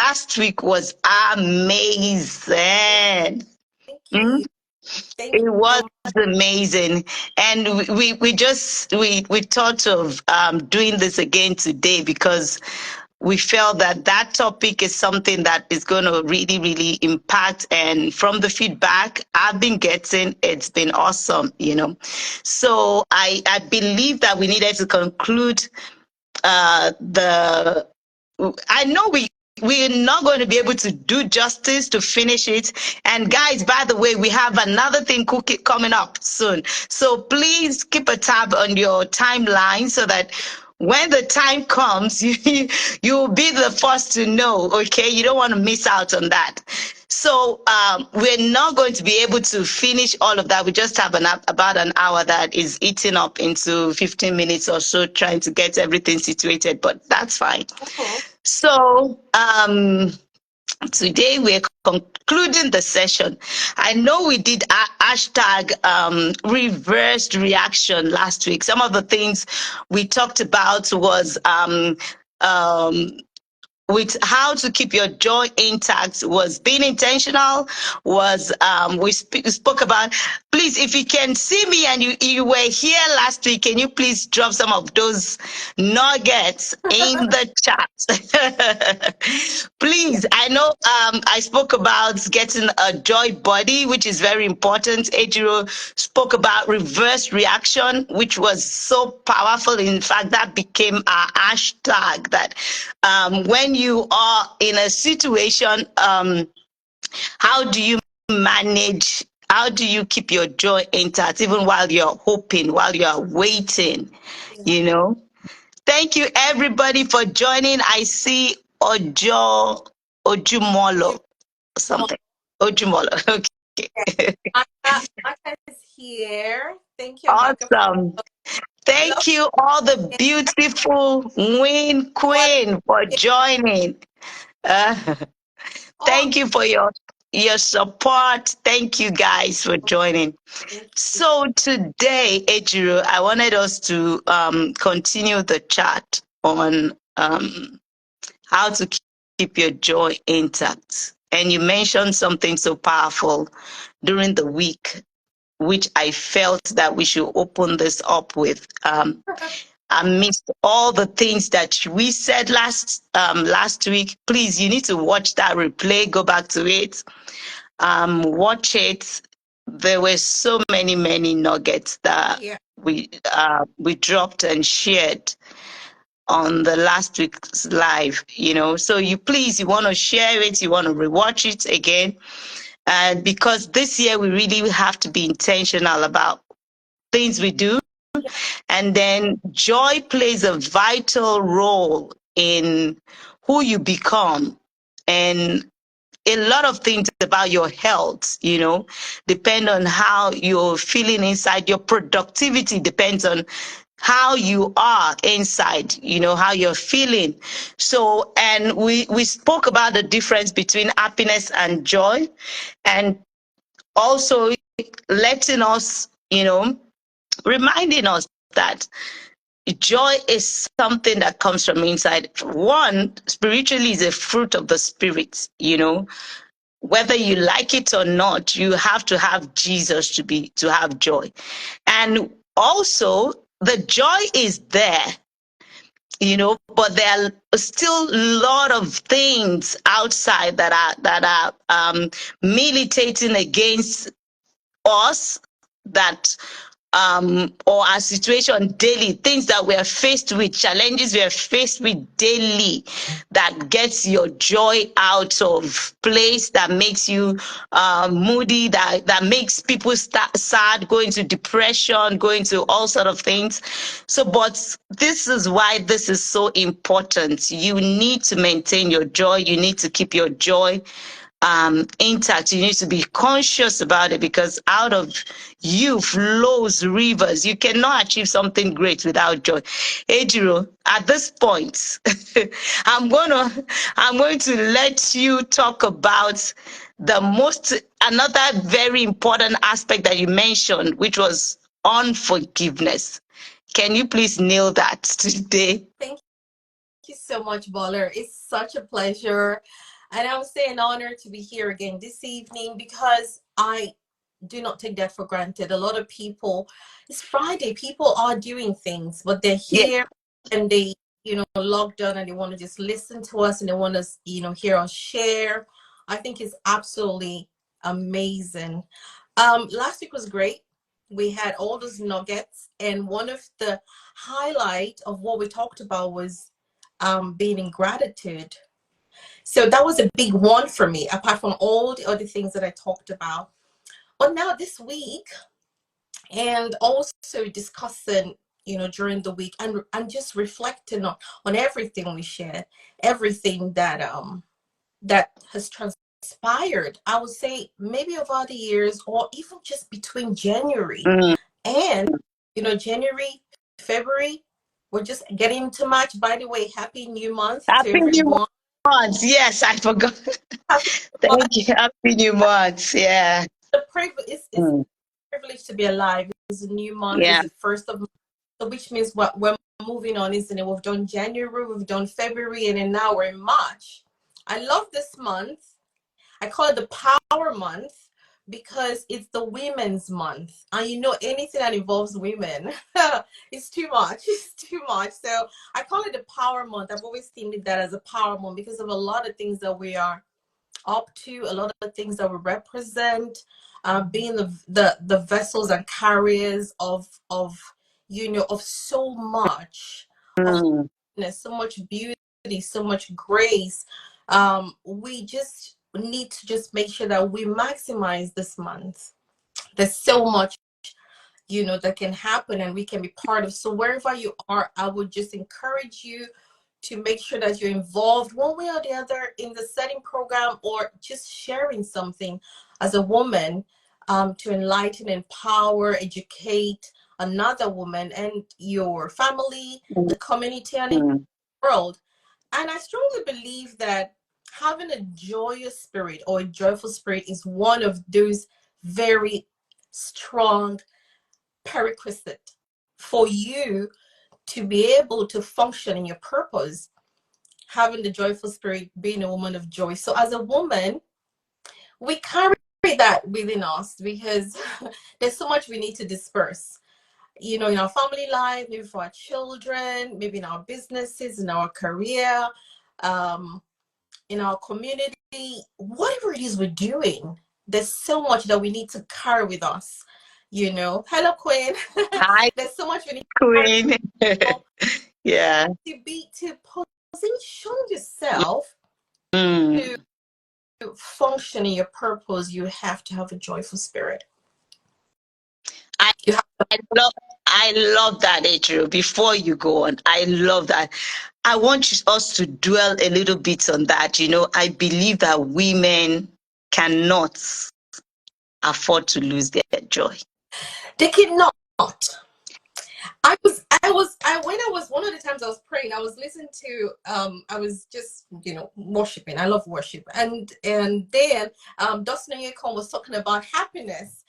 last week was amazing. Thank Mm? you. Thank It you was so much. amazing, and we thought of doing this again today because we felt that that topic is something that is going to really impact. And from the feedback I've been getting, it's been awesome. So I believe that we needed to conclude the I know we're not going to be able to do justice to finish it. And guys, by the way, we have another thing coming up soon. So please keep a tab on your timeline so that when the time comes, you'll be the first to know. Okay, you don't want to miss out on that. So we're not going to be able to finish all of that. We just have about an hour that is eaten up into 15 minutes or so, trying to get everything situated, but that's fine. Mhm. So today we're concluding the session. I know we did hashtag reversed reaction last week. Some of the things we talked about was um, with how to keep your joy intact, was being intentional, was we spoke about, please, if you can see me and you were here last week, can you please drop some of those nuggets in the chat? Yeah. Please, I know I spoke about getting a joy body, which is very important. Ejiro spoke about reverse reaction, which was so powerful. In fact, that became our hashtag, that when you are in a situation, how do you manage? How do you keep your joy intact, even while you're hoping, while you're waiting? Yeah. You know. Thank you, everybody, for joining. I see Ojumolo You or something. Ojumolo. Okay. Maka is here. Thank you, Maka. Awesome. Love Thank you, all the it. beautiful What queen, for joining. Uh, all Thank you for your support. Thank you guys for joining. thank you. So today, Ejiro, I wanted us to continue the chat on how to keep your joy intact. And you mentioned something so powerful during the week, which I felt that we should open this up with. Amidst all the things that we said last week, please, you need to watch that replay, go back to it, watch it. There were so many nuggets that Yeah. we dropped and shared on the last week's live. So you want to share it, you want to rewatch it again, and because this year we really have to be intentional about things we do. And then joy plays a vital role in who you become. And a lot of things about your health, depend on how you're feeling inside. Your productivity depends on how you are inside, how you're feeling. So, and we spoke about the difference between happiness and joy, and also letting us, reminding us that joy is something that comes from inside. One, spiritually, is a fruit of the spirit. Whether you like it or not, you have to have Jesus to have joy. And also, the joy is there, but there are still a lot of things outside that are militating against us, that or our situation daily, things that we're faced with, challenges we're faced with daily, that gets your joy out of place, that makes you moody, that makes people sad, going to depression, going to all sort of things. So, but this is why this is so important. You need to maintain your joy. You need to keep your joy intact. You need to be conscious about it, because out of you flows rivers. You cannot achieve something great without joy. Ejiro, at this point, I'm going to let you talk about another very important aspect that you mentioned, which was unforgiveness. Can you please nail that today? Thank you so much, Bola. It's such a pleasure. And I would say an honor to be here again this evening, because I do not take that for granted. A lot of people, it's Friday, people are doing things, but they're Yeah. here and they, logged on and they want to just listen to us and they want to, hear us share. I think it's absolutely amazing. Last week was great. We had all those nuggets, and one of the highlight of what we talked about was being in gratitude. So that was a big one for me, apart from all the other things that I talked about. But now this week, and also discussing, during the week, and just reflecting on everything we shared, everything that has transpired, I would say maybe over the years, or even just between January Mm. and, January, February, we're just getting into March. By the way, happy new month to Happy New everyone. Month. Yes, I forgot. Happy Thank you. Happy New Month. Yeah. the privilege it's Mm. a privilege to be alive. It's a new month. It's Yeah. the first of March, so which means what we're moving on, isn't it? We've done January, we've done February, and then now we're in March. I love this month. I call it the power month because it's the women's month. And anything that involves women, it's too much. It's too much. So I call it the power month. I've always seen it that as a power month because of a lot of things that we are up to, a lot of things that we represent, being the vessels and carriers of so much, of Mm. so much beauty, so much grace. We just need to just make sure that we maximize this month. There's so much that can happen and we can be part of. So wherever you are, I would just encourage you to make sure that you're involved one way or the other in the setting program, or just sharing something as a woman, to enlighten, empower, educate another woman and your family, the community, and the Mm. world. And I strongly believe that having a joyous spirit or a joyful spirit is one of those very strong prerequisite for you to be able to function in your purpose, having the joyful spirit, being a woman of joy. So as a woman, we carry that within us because there's so much we need to disperse, in our family life, maybe for our children, maybe in our businesses, in our career, um, in our community, whatever it is we're doing, there's so much that we need to carry with us. Hello, Queen. Hi, There's so much we need to carry Queen. Yeah. to position yourself to Mm. function in your purpose. You have to have a joyful spirit. I You have I love I love that, Ejiro. Before you go on, I love that. I want us to dwell a little bit on that. I believe that women cannot afford to lose their joy. They cannot. When I was one of the times I was praying, I was listening to I was just worshiping. I love worship, and then Dustin Yekon was talking about happiness,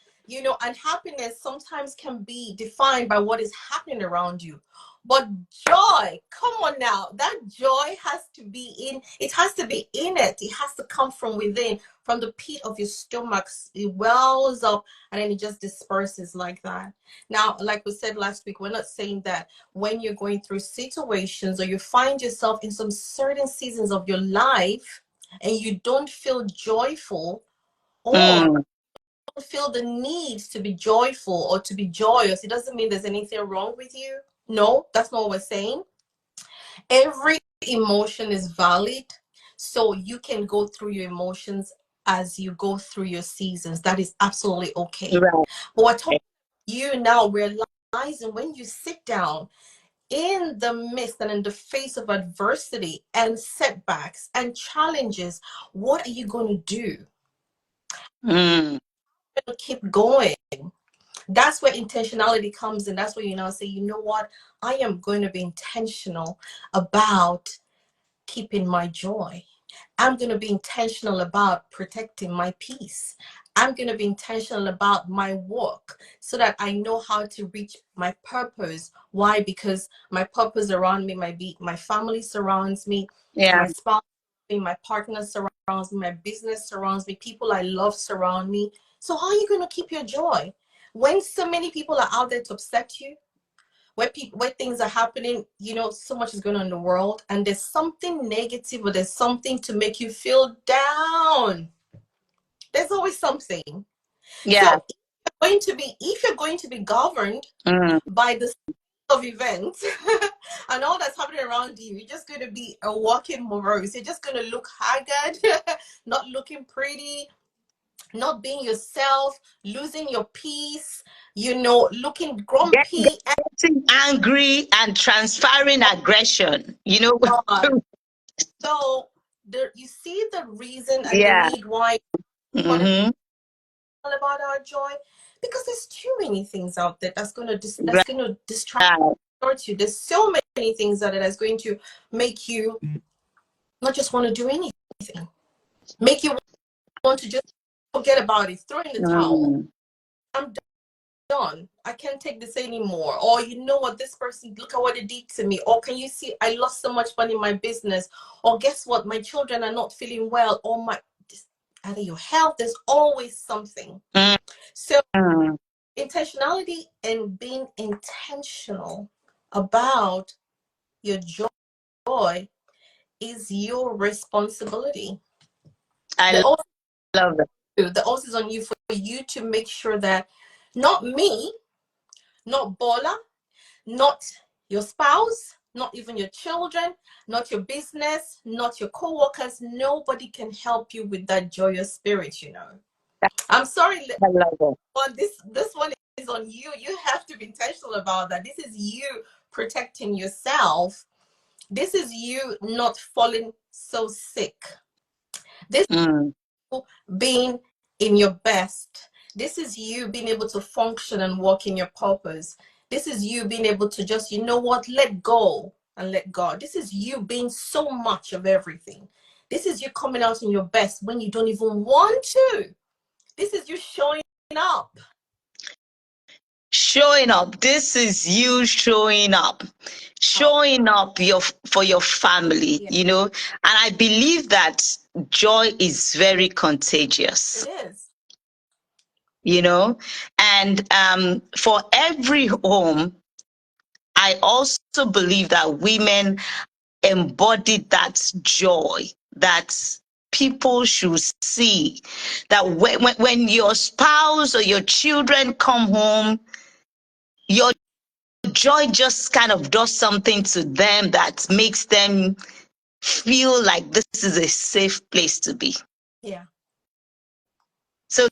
and happiness sometimes can be defined by what is happening around you, but joy, come on now, that joy has to be in it, has to be in it, it has to come from within, from the pit of your stomach. It wells up and then it just disperses like that. Now, like we said last week, we're not saying that when you're going through situations or you find yourself in some certain seasons of your life and you don't feel joyful, or Mm. don't feel the need to be joyful or to be joyous, it doesn't mean there's anything wrong with you. No, that's not what we're saying. Every emotion is valid. So you can go through your emotions as you go through your seasons. That is absolutely okay. Right. But we're talking you now realizing when you sit down in the midst and in the face of adversity and setbacks and challenges, what are you going to do? Mm. Keep going. That's where intentionality comes in. That's where you now say, you know what? I am going to be intentional about keeping my joy. I'm going to be intentional about protecting my peace. I'm going to be intentional about my work so that I know how to reach my purpose. Why? Because my purpose around me might be my family surrounds me, Yeah. my spouse my partner surrounds me, my business surrounds me, people I love surround me. So how are you going to keep your joy when so many people are out there to upset you? When things are happening, you know, so much is going on in the world, and there's something negative or there's something to make you feel down. There's always something. Yeah. So if you're going to be governed by the of events and all that's happening around you, you're just going to be a walking morose. You're just going to look haggard, not looking pretty, not being yourself, losing your peace, you know, looking grumpy. Getting angry and transferring aggression, you know. And so you see the reason and the Yeah. need why we want to Mm-hmm. tell about our joy, because there's too many things out there that's going to Right. distract you. There's so many things out there that's going to make you not just want to do anything, make you want to just forget about it, throw in the towel. I'm done. I can't take this anymore. Or you know what, this person, look at what it did to me. Or can you see I lost so much money in my business? Or guess what, my children are not feeling well. Or either your health, there's always something. So intentionality and being intentional about your joy is your responsibility. I love that. The onus is on you, for you to make sure that not me, not Bola, not your spouse, not even your children, not your business, not your co-workers, nobody can help you with that joyous spirit, you know. I'm sorry, I love it. but this one is on you. You have to be intentional about that. This is you protecting yourself. This is you not falling so sick. This being in your best. This is you being able to function and walk in your purpose. This is you being able to just, you know what, let go and let God. This is you being so much of everything. This is you coming out in your best when you don't even want to. This is you showing up. Showing up. This is you showing up. Showing up for your family, Yeah. you know. And I believe that joy is very contagious. It is. You know, and for every home, I also believe that women embody that joy that people should see, that when your spouse or your children come home, your joy just kind of does something to them that makes them feel like this is a safe place to be. Yeah. So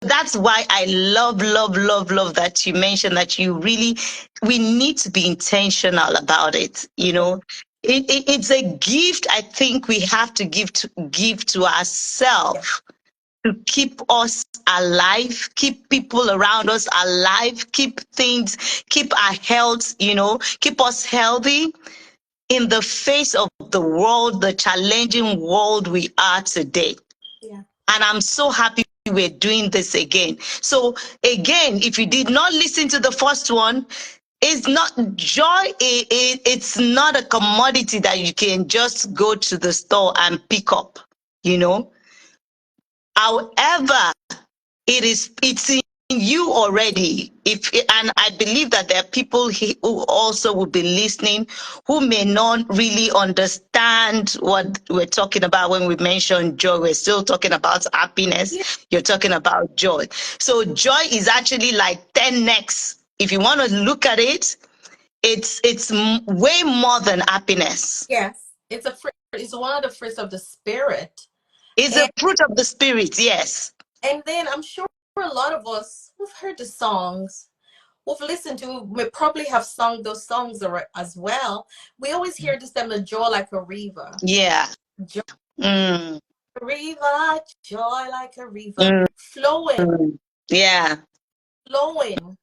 that's why I love, love, love, love that you mentioned that we need to be intentional about it. You know, it's a gift I think we have to give to ourselves to keep us alive, keep people around us alive, keep our health, you know, keep us healthy in the face of the world, the challenging world we are today. Yeah. And I'm so happy we're doing this again. So again, if you did not listen to the first one, it's not joy. It's not a commodity that you can just go to the store and pick up, you know. However, it's in you already. And I believe that there are people who also will be listening who may not really understand what we're talking about when we mention joy. We're still talking about happiness. Yeah. You're talking about joy. So joy is actually like 10x. If you want to look at it, it's way more than happiness. Yes. It's one of the fruits of the spirit. It's a And fruit of the spirit. Yes. and then I'm sure a lot of us, we've heard the songs, we've listened to, we probably have sung those songs as well. We always hear this term, the joy like a river. Yeah. Joy, Mm. river, joy like a river, flowing, Yeah. flowing.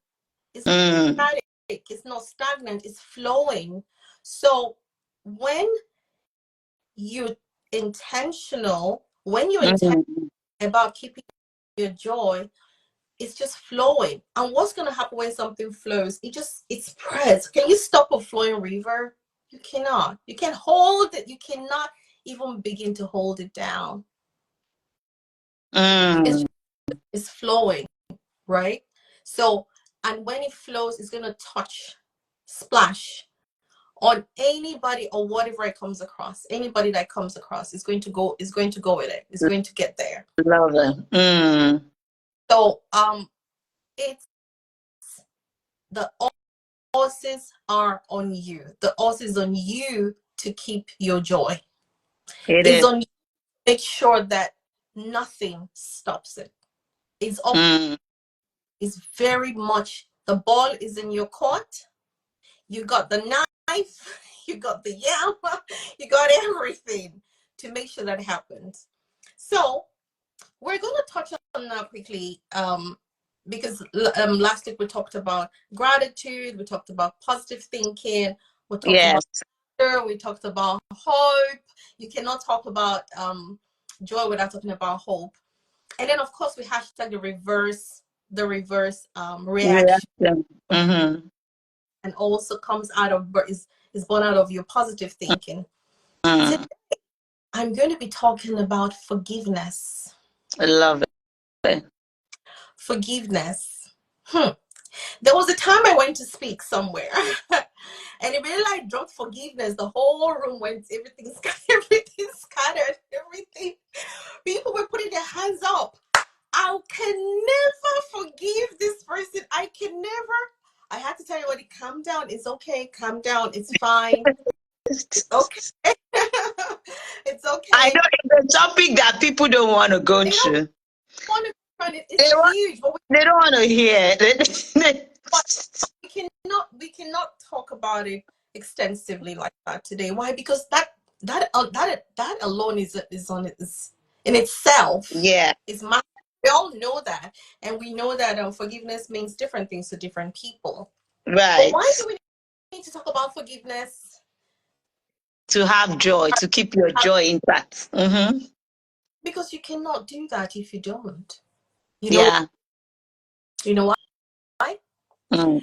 It's not Mm. static, it's not stagnant, it's flowing. So when you when you're intentional Mm. about keeping your joy, it's just flowing. And what's going to happen when something flows? It spreads. Can you stop a flowing river? You cannot. You can hold it. You cannot even begin to hold it down. Mm. It's flowing, right? So, and when it flows, it's going to touch, splash on anybody or whatever it comes across. Anybody that comes across is going to go with it. It's going to get there. Love it. Mm. So it's the horses are on you. The horse is on you to keep your joy. It It's is. on you to make sure that nothing stops it. It's up. It's very much, the ball is in your court. You got the knife, you got the yam, you got everything to make sure that happens. So we're going to touch on that quickly, because last week we talked about gratitude, we talked about positive thinking, we talked about fear, we talked about hope. You cannot talk about joy without talking about hope. And then of course we hashtag the reverse reaction. Mm-hmm. And also comes out of is born out of your positive thinking. Mm. Today, I'm going to be talking about forgiveness. I love it. Forgiveness. There was a time I went to speak somewhere, and it really like dropped forgiveness. The whole room went, everything scattered, everything. People were putting their hands up. I can never forgive this person. I can never. I had to tell everybody, calm down. It's okay. Calm down. It's fine. It's okay. It's okay. I know it's a topic that people don't want to go through. Want to it's huge, but they don't want to hear it. we cannot talk about it extensively like that today. Why? Because that alone is in itself. Yeah. Is massive. We all know that, and we know that forgiveness means different things to different people. Right. But why do we need to talk about forgiveness? To have joy, to keep your joy intact. Mm-hmm. Because you cannot do that if you don't. You know why? Mm.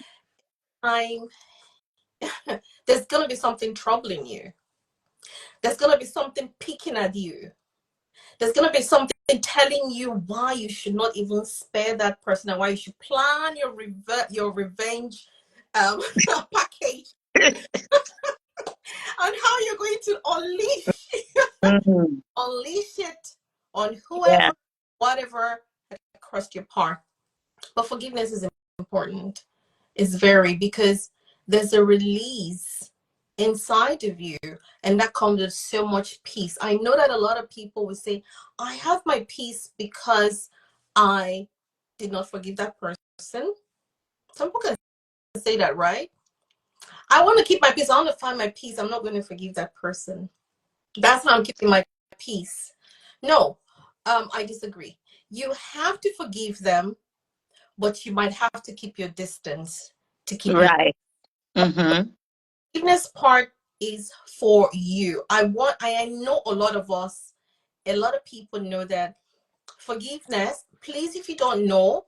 There's going to be something troubling you. There's going to be something picking at you. There's going to be something telling you why you should not even spare that person and why you should plan your revenge package and how you're going to unleash it on whoever, whatever crossed your path. But forgiveness is important. It's very, because there's a release inside of you, and that comes with so much peace. I know that a lot of people will say, I have my peace because I did not forgive that person. Some people can say that, right? I want to keep my peace. I want to find my peace. I'm not going to forgive that person. That's how I'm keeping my peace. No, I disagree. You have to forgive them, but you might have to keep your distance to keep your right. Mm-hmm. forgiveness part is for you. I know a lot of people know that forgiveness. Please, if you don't know,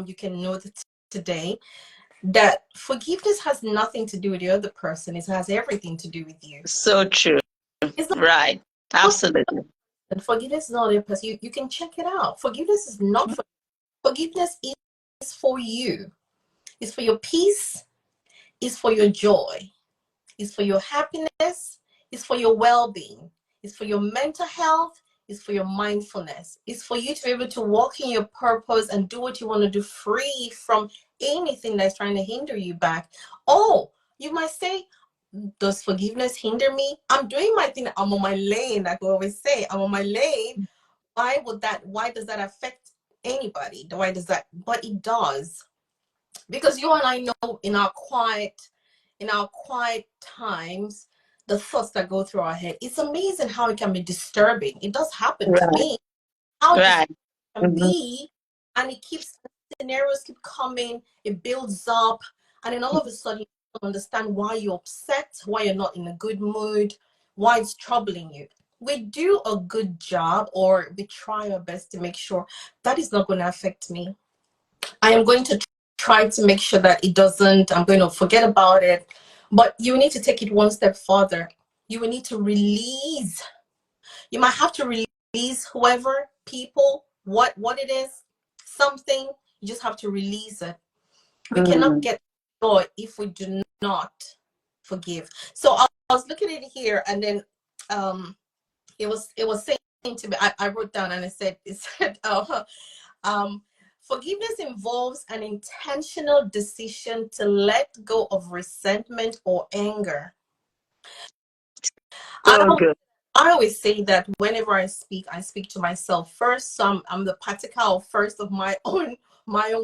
you can know that today, that forgiveness has nothing to do with the other person. It has everything to do with you. So true. It's not, Right. Absolutely. and forgiveness is not your person. You can check it out. Forgiveness is not for forgiveness is for you. It's for your peace. It's for your joy. It's for your happiness. It's for your well-being. It's for your mental health. It's for your mindfulness. It's for you to be able to walk in your purpose and do what you want to do, free from anything that's trying to hinder you back. Oh, you might say, does forgiveness hinder me? I'm doing my thing. I'm on my lane. Like we always say, I'm on my lane. Why does that affect anybody? Why does that? But it does. Because you and I know in our quiet times, the thoughts that go through our head, it's amazing how it can be disturbing. It does happen to me. How Right. it can be, and it keeps, scenarios keep coming, it builds up, and then all of a sudden you don't understand why you're upset, why you're not in a good mood, why it's troubling you. We do a good job, or we try our best to make sure that is not going to affect me. I am going to try to make sure that it doesn't. I'm going to forget about it. But you need to take it one step further. You will need to release You might have to release whoever, people, what it is, something. You just have to release it. We cannot get joy if we do not forgive. So I was looking at it here, and then it was saying to me, I wrote down and it said forgiveness involves an intentional decision to let go of resentment or anger. So good. I always say that whenever I speak to myself first. So I'm the particle first of my own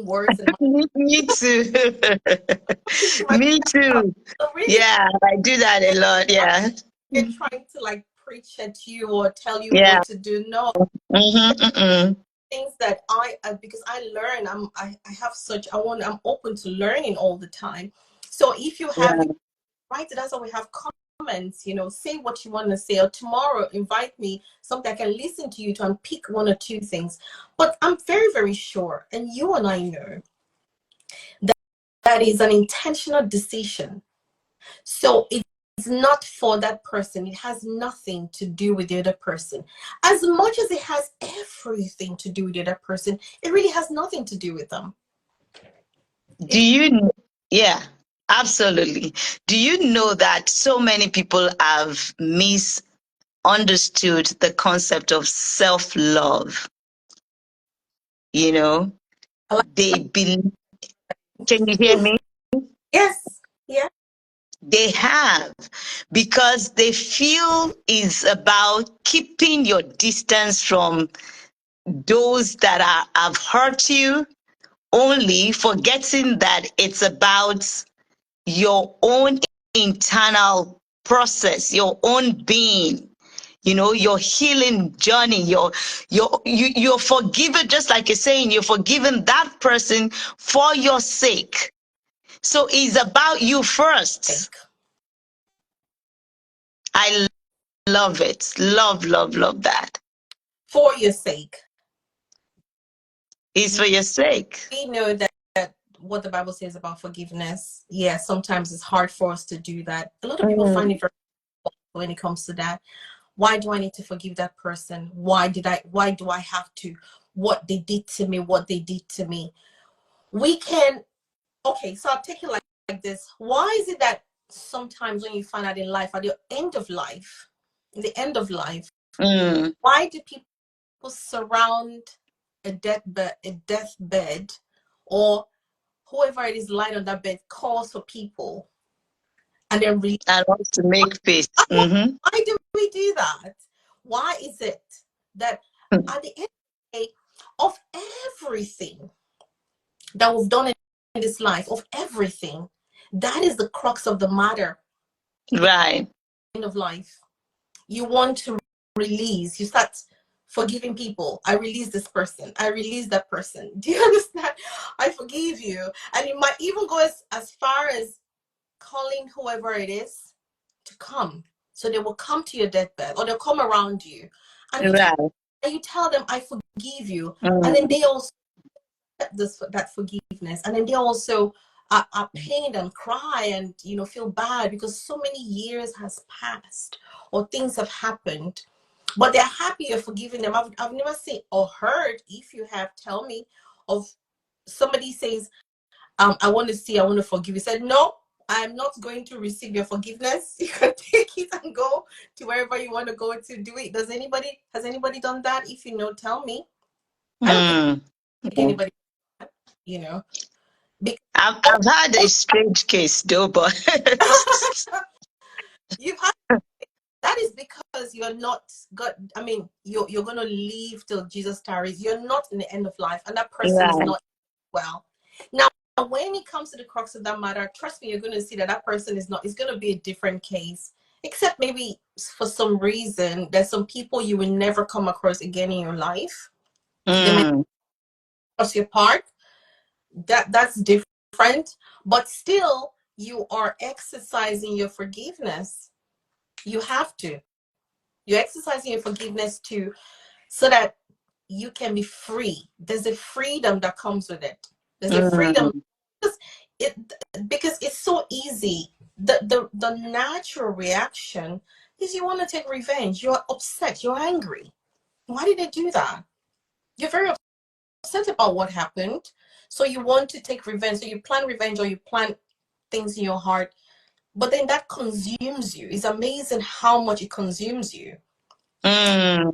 words and Me too. my Me too. so really Yeah, I do that a lot. Yeah. trying to like preach at you or tell you Yeah. what to do. No, things that because I learn. I have such I'm open to learning all the time. So if you have Yeah. you write it, that's why we have comments, say what you want to say, or tomorrow invite me something I can listen to you to and pick one or two things. But I'm very, very sure, and you and I know that that is an intentional decision. So it's not for that person. It has nothing to do with the other person. As much as it has everything to do with the other person, it really has nothing to do with them. Do you? Yeah, absolutely. Do you know that so many people have misunderstood the concept of self-love? You know, they believe, can you hear me? Yes. Yeah. They have, because they feel it's about keeping your distance from those that have hurt you, only forgetting that it's about your own internal process, your own being, your healing journey, you're forgiven, just like you're saying, you're forgiven that person for your sake. So it's about you first. I love it. Love that. For your sake. It's for your sake. We know that what the Bible says about forgiveness, yeah, sometimes it's hard for us to do that. A lot of people find it very difficult when it comes to that. Why do I need to forgive that person? Why do I have to? What they did to me. We can, okay, so I'll take it like this. Why is it that sometimes when you find out in life, at the end of life, why do people surround a deathbed, or whoever it is lying on that bed calls for people and then I want to make peace. why do we do that? Why is it that at the end of the day, of everything that we've done in this life, of everything, that is the crux of the matter. Right. End of life, you want to release, you start forgiving people. I release this person, I release that person. Do you understand? I forgive you. And you might even go as far as calling whoever it is to come. So they will come to your deathbed, or they'll come around you, and Right. you tell them, I forgive you. And then they also get that forgiveness. And then they also are pained and cry and feel bad because so many years has passed or things have happened. But they're happy you're forgiving them. I've never seen or heard, if you have, tell me, of somebody says, I want to forgive you. Said, no, I'm not going to receive your forgiveness. You can take it and go to wherever you want to go to do it. Has anybody done that? If you know, tell me. I don't think anybody, you know. I've had a strange case though, but You've had, that is because you're not got, I mean, you're gonna leave till Jesus tarries. You're not in the end of life, and that person is right. not well. Now, when it comes to the crux of that matter, trust me, you're going to see that person is not, it's going to be a different case. Except maybe for some reason, there's some people you will never come across again in your life. They might cross your path. That's different. But still, you are exercising your forgiveness. You have to. You're exercising your forgiveness too, so that you can be free. There's a freedom that comes with it. There's a freedom because it's so easy. The natural reaction is you want to take revenge. You're upset. You're angry. Why did they do that? You're very upset about what happened. So you want to take revenge. So you plan revenge, or you plan things in your heart. But then that consumes you. It's amazing how much it consumes you. Mm.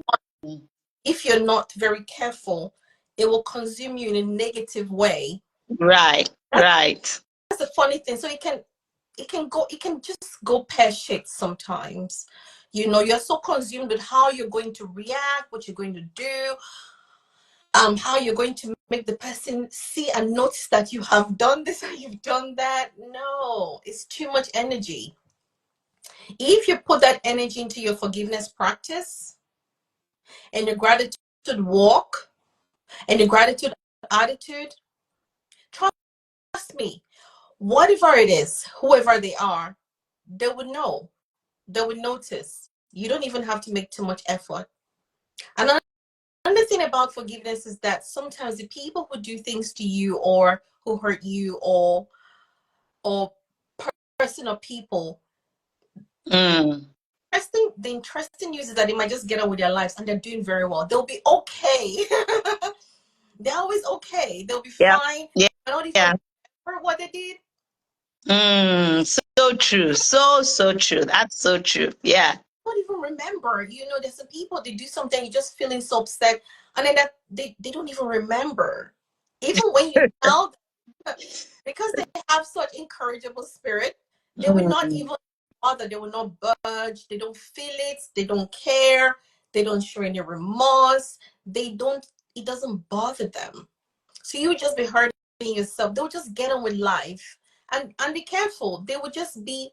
If you're not very careful, it will consume you in a negative way. Right, right. That's the funny thing. So it can just go pear-shaped sometimes. You know, you're so consumed with how you're going to react, what you're going to do, how you're going to make the person see and notice that you have done this and you've done that. No, it's too much energy. If you put that energy into your forgiveness practice and your gratitude walk and your gratitude attitude, trust me, whatever it is, whoever they are, they would know. They would notice. You don't even have to make too much effort. Another thing about forgiveness is that sometimes the people who do things to you or who hurt you or person or people, Mm. the interesting news is that they might just get on with their lives and they're doing very well. They'll be okay. They're always okay. They'll be Yeah, fine. yeah, I don't even yeah. remember what they did. So true. So true. That's so true. Yeah. I don't even remember. You know, there's some people, they do something, you're just feeling so upset, and then that they don't even remember. Even when you tell them, because they have such incorrigible spirit, they would not Mm. even bother. They will not budge. They don't feel it. They don't care. They don't show any remorse. They don't. It doesn't bother them. So you would just be hurting yourself. They'll just get on with life, and be careful. They would just be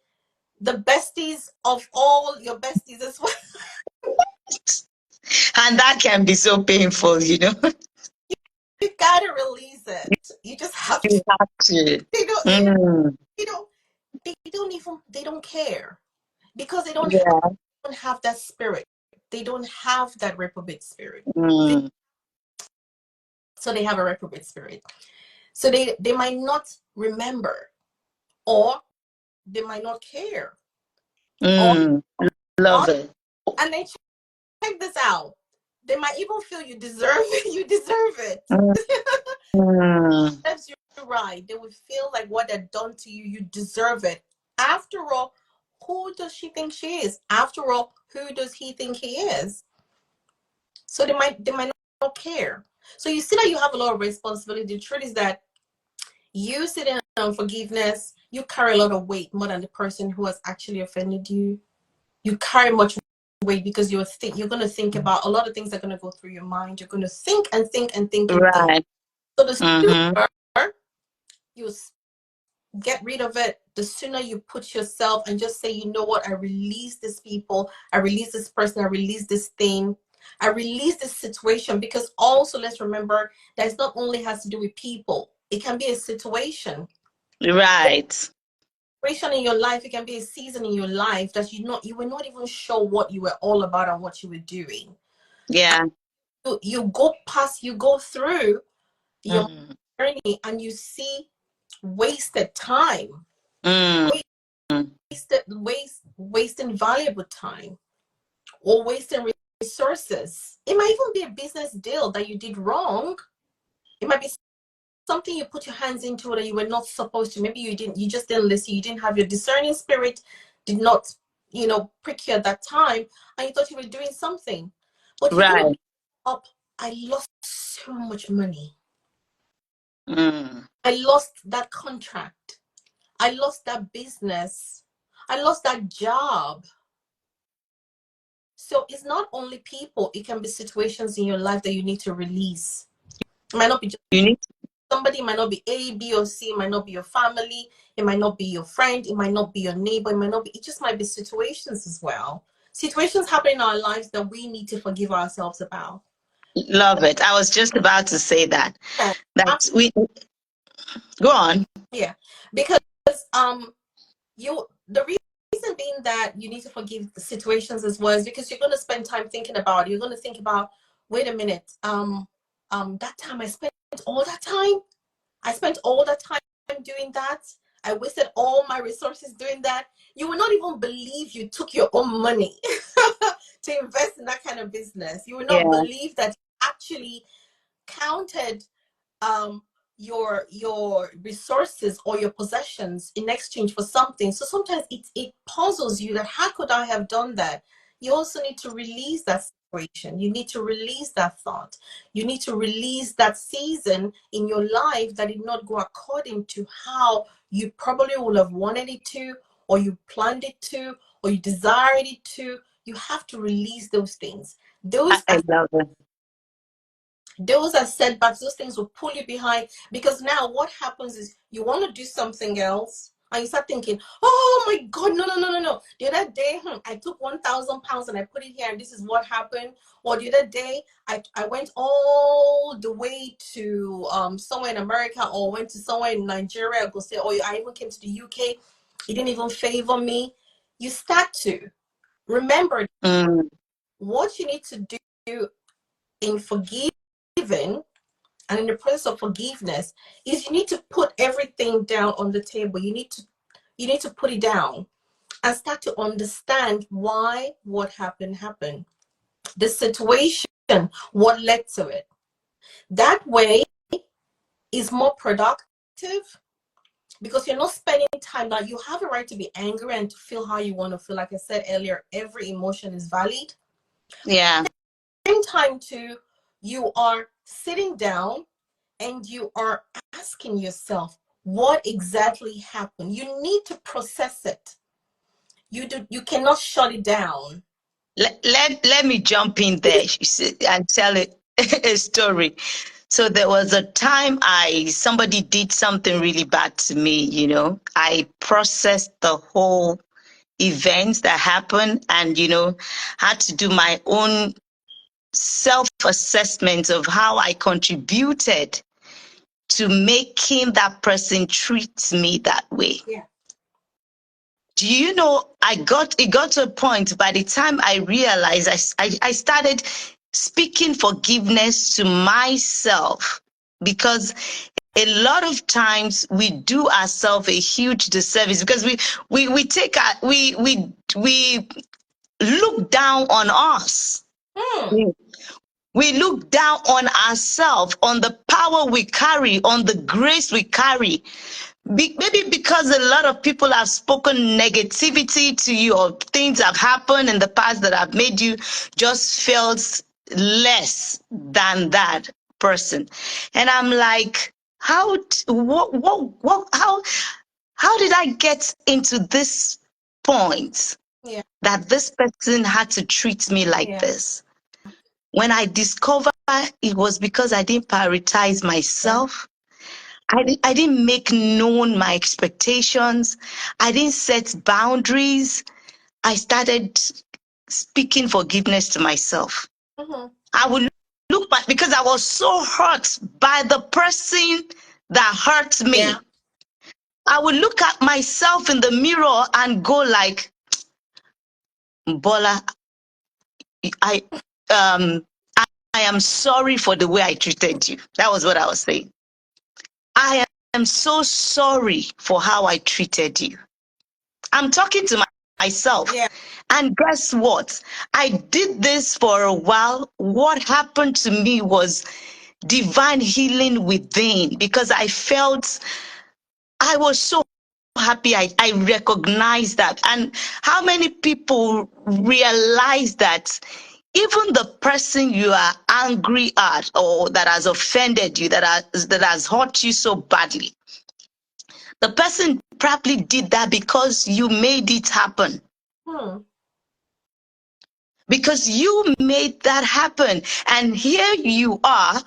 the besties of all your besties as well. And that can be so painful, you know. You gotta release it. You just have You to. have to. They don't. Mm. They don't. They don't even. They don't care because Yeah. don't have that spirit. They don't have that reprobate spirit. Mm. So they have a reprobate spirit. So they might not remember, or they might not care, or Mm. Love it. and then check this out. They might even feel you deserve it. You deserve it. Mm. That's you're right. They would feel like what they've done to you, you deserve it. After all, who does she think she is? After all, who does he think he is? So they might not care. So you see that you have a lot of responsibility. The truth is that you sitting on forgiveness, you carry a lot of weight more than the person who has actually offended you. You carry much weight because you're going to think about a lot of things that are going to go through your mind. You're going to think and think and think and think. Right. So the Mm-hmm. sooner you get rid of it, the sooner you put yourself and just say, you know what, I release these people, I release this person, I release this thing, I release this situation. Because also let's remember that it's not only has to do with people, it can be a situation Right. in your life, it can be a season in your life that you were not even sure what you were all about and what you were doing. Yeah. You go past, you go through your Mm. journey and you see wasted time, Mm. wasting valuable time, or wasting resources. It might even be a business deal that you did wrong. It might be something you put your hands into that you were not supposed to. Maybe you just didn't listen. You didn't have your discerning spirit, did not, prick you at that time, and you thought you were doing something. But you're gonna Right. be up. I lost so much money. Mm. I lost that contract. I lost that business. I lost that job. So it's not only people, it can be situations in your life that you need to release. It might not be just You need. somebody, it might not be A, B, or C, it might not be your family, it might not be your friend, it might not be your neighbor, it just might be situations as well. Situations happen in our lives that we need to forgive ourselves about. Love it. I was just about to say that. Yeah, That we go on. yeah. Because the reason being that you need to forgive the situations as well is because you're going to spend time thinking about it. You're going to think about, wait a minute, that time I spent all that time. I spent all that time doing that. I wasted all my resources doing that. You will not even believe you took your own money to invest in that kind of business. You will not Yeah. believe that you actually counted um your resources or your possessions in exchange for something. So sometimes it puzzles you that how could I have done that? You also need to release that situation. You need to release that thought. You need to release that season in your life that did not go according to how you probably would have wanted it to, or you planned it to, or you desired it to. You have to release those things. I, Those I are love it. setbacks. Those things will pull you behind, because now what happens is you want to do something else and you start thinking, oh my god, no. The other day I took 1,000 pounds and I put it here and this is what happened. Or the other day I went all the way to somewhere in America, or went to somewhere in Nigeria, go say, oh, I even came to the UK, it didn't even favor me. You start to remember Mm. what you need to do in forgiving. And in the process of forgiveness is you need to put everything down on the table. You need to put it down and start to understand why what happened, the situation, what led to it. That way is more productive, because you're not spending time. Now you have a right to be angry and to feel how you want to feel. Like I said earlier, every emotion is valid. Yeah. Same time too, you are sitting down and you are asking yourself what exactly happened. You need to process it. You cannot shut it down. Let me jump in there and tell it a story. So there was a time somebody did something really bad to me, I processed the whole events that happened, and had to do my own self-assessment of how I contributed to making that person treat me that way. Yeah. Do you know, it got to a point by the time I realized, I started speaking forgiveness to myself, because a lot of times we do ourselves a huge disservice, because we take our, we look down on us. Hmm. We look down on ourselves, on the power we carry, on the grace we carry. Maybe because a lot of people have spoken negativity to you, or things have happened in the past that have made you just felt less than that person. And I'm like, how did I get into this point Yeah. that this person had to treat me like Yeah. this? When I discovered it was because I didn't prioritize Yeah. myself. I didn't make known my expectations. I didn't set boundaries. I started speaking forgiveness to myself. Mm-hmm. I would look back, because I was so hurt by the person that hurt Yeah. me. I would look at myself in the mirror and go like, Bola, I um I am sorry for the way I treated you. That was what I was saying. I am so sorry for how I treated you. I'm talking to myself. Yeah. And guess what? I did this for a while. What happened to me was divine healing within, because I was so happy. I recognized that. And how many people realize that even the person you are angry at, or that has offended you, that has hurt you so badly, the person probably did that because you made it happen. Hmm. Because you made that happen. And here you are,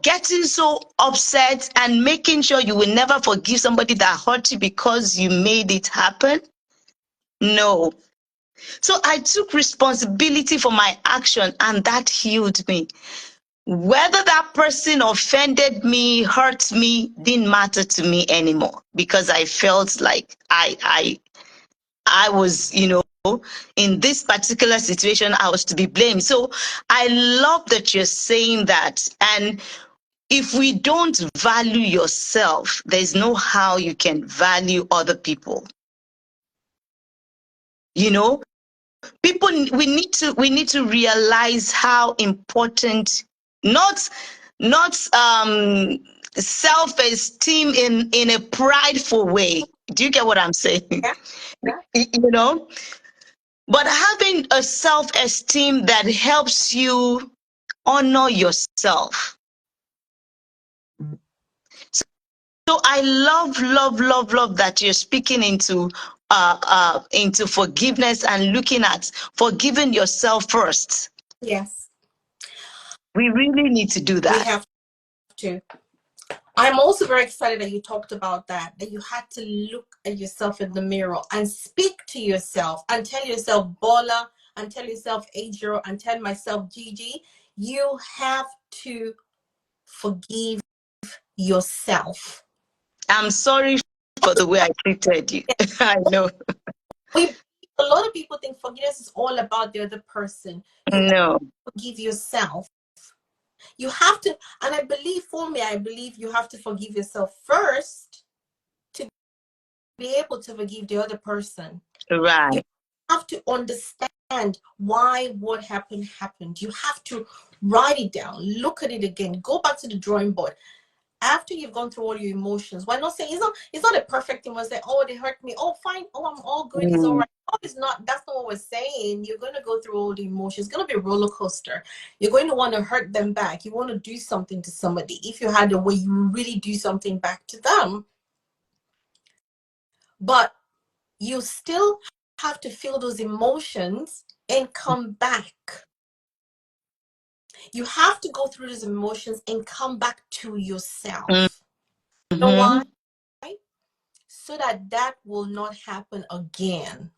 getting so upset and making sure you will never forgive somebody that hurt you because you made it happen. No. So I took responsibility for my action, and that healed me. Whether that person offended me, hurt me, didn't matter to me anymore, because I felt like I was, in this particular situation, I was to be blamed. So I love that you're saying that. And if we don't value yourself, there's no how you can value other people. You know, people, we need to realize how important, not self-esteem in a prideful way. Do you get what I'm saying? Yeah, yeah, You know, but having a self-esteem that helps you honor yourself. So I love that you're speaking into forgiveness and looking at forgiving yourself first. yes, We really need to do we that. have to. I'm also very excited that you talked about that you had to look at yourself in the mirror and speak to yourself and tell yourself, Bola, and tell yourself, Ejiro, and tell myself, Gigi, you have to forgive yourself. I'm sorry for the way I treated you. I know. We, a lot of people think forgiveness is all about the other person. You No. forgive yourself. You have to, and I believe for me, I believe you have to forgive yourself first to be able to forgive the other person. You Right. have to understand why what happened. You have to write it down, look at it again, go back to the drawing board. After you've gone through all your emotions, why not saying it's not a perfect thing. We're saying, oh, they hurt me. Oh, fine. Oh, I'm all good. It's all Mm. right. No, it's not. That's not what we're saying. You're going to go through all the emotions. It's going to be a roller coaster. You're going to want to hurt them back. You want to do something to somebody. If you had a way, you really do something back to them. But you still have to feel those emotions and come back. You have to go through those emotions and come back to yourself. You know why? Mm-hmm. So that will not happen again.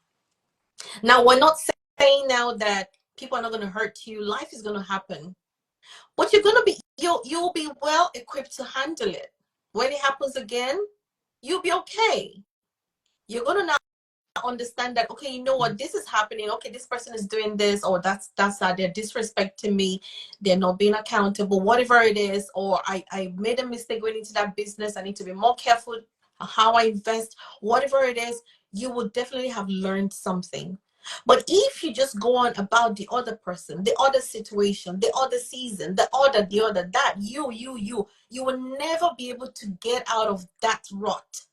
Now, we're not saying now that people are not going to hurt you. Life is going to happen, but you'll be well equipped to handle it. When it happens again, you'll be okay. You're going to now understand that, okay, you know what, this is happening. Okay, this person is doing this, or that's how they're disrespecting me. They're not being accountable, whatever it is. Or I made a mistake going into that business. I need to be more careful how I invest, whatever it is. You will definitely have learned something. But if you just go on about the other person, the other situation, the other season, the other, that, you will never be able to get out of that rut.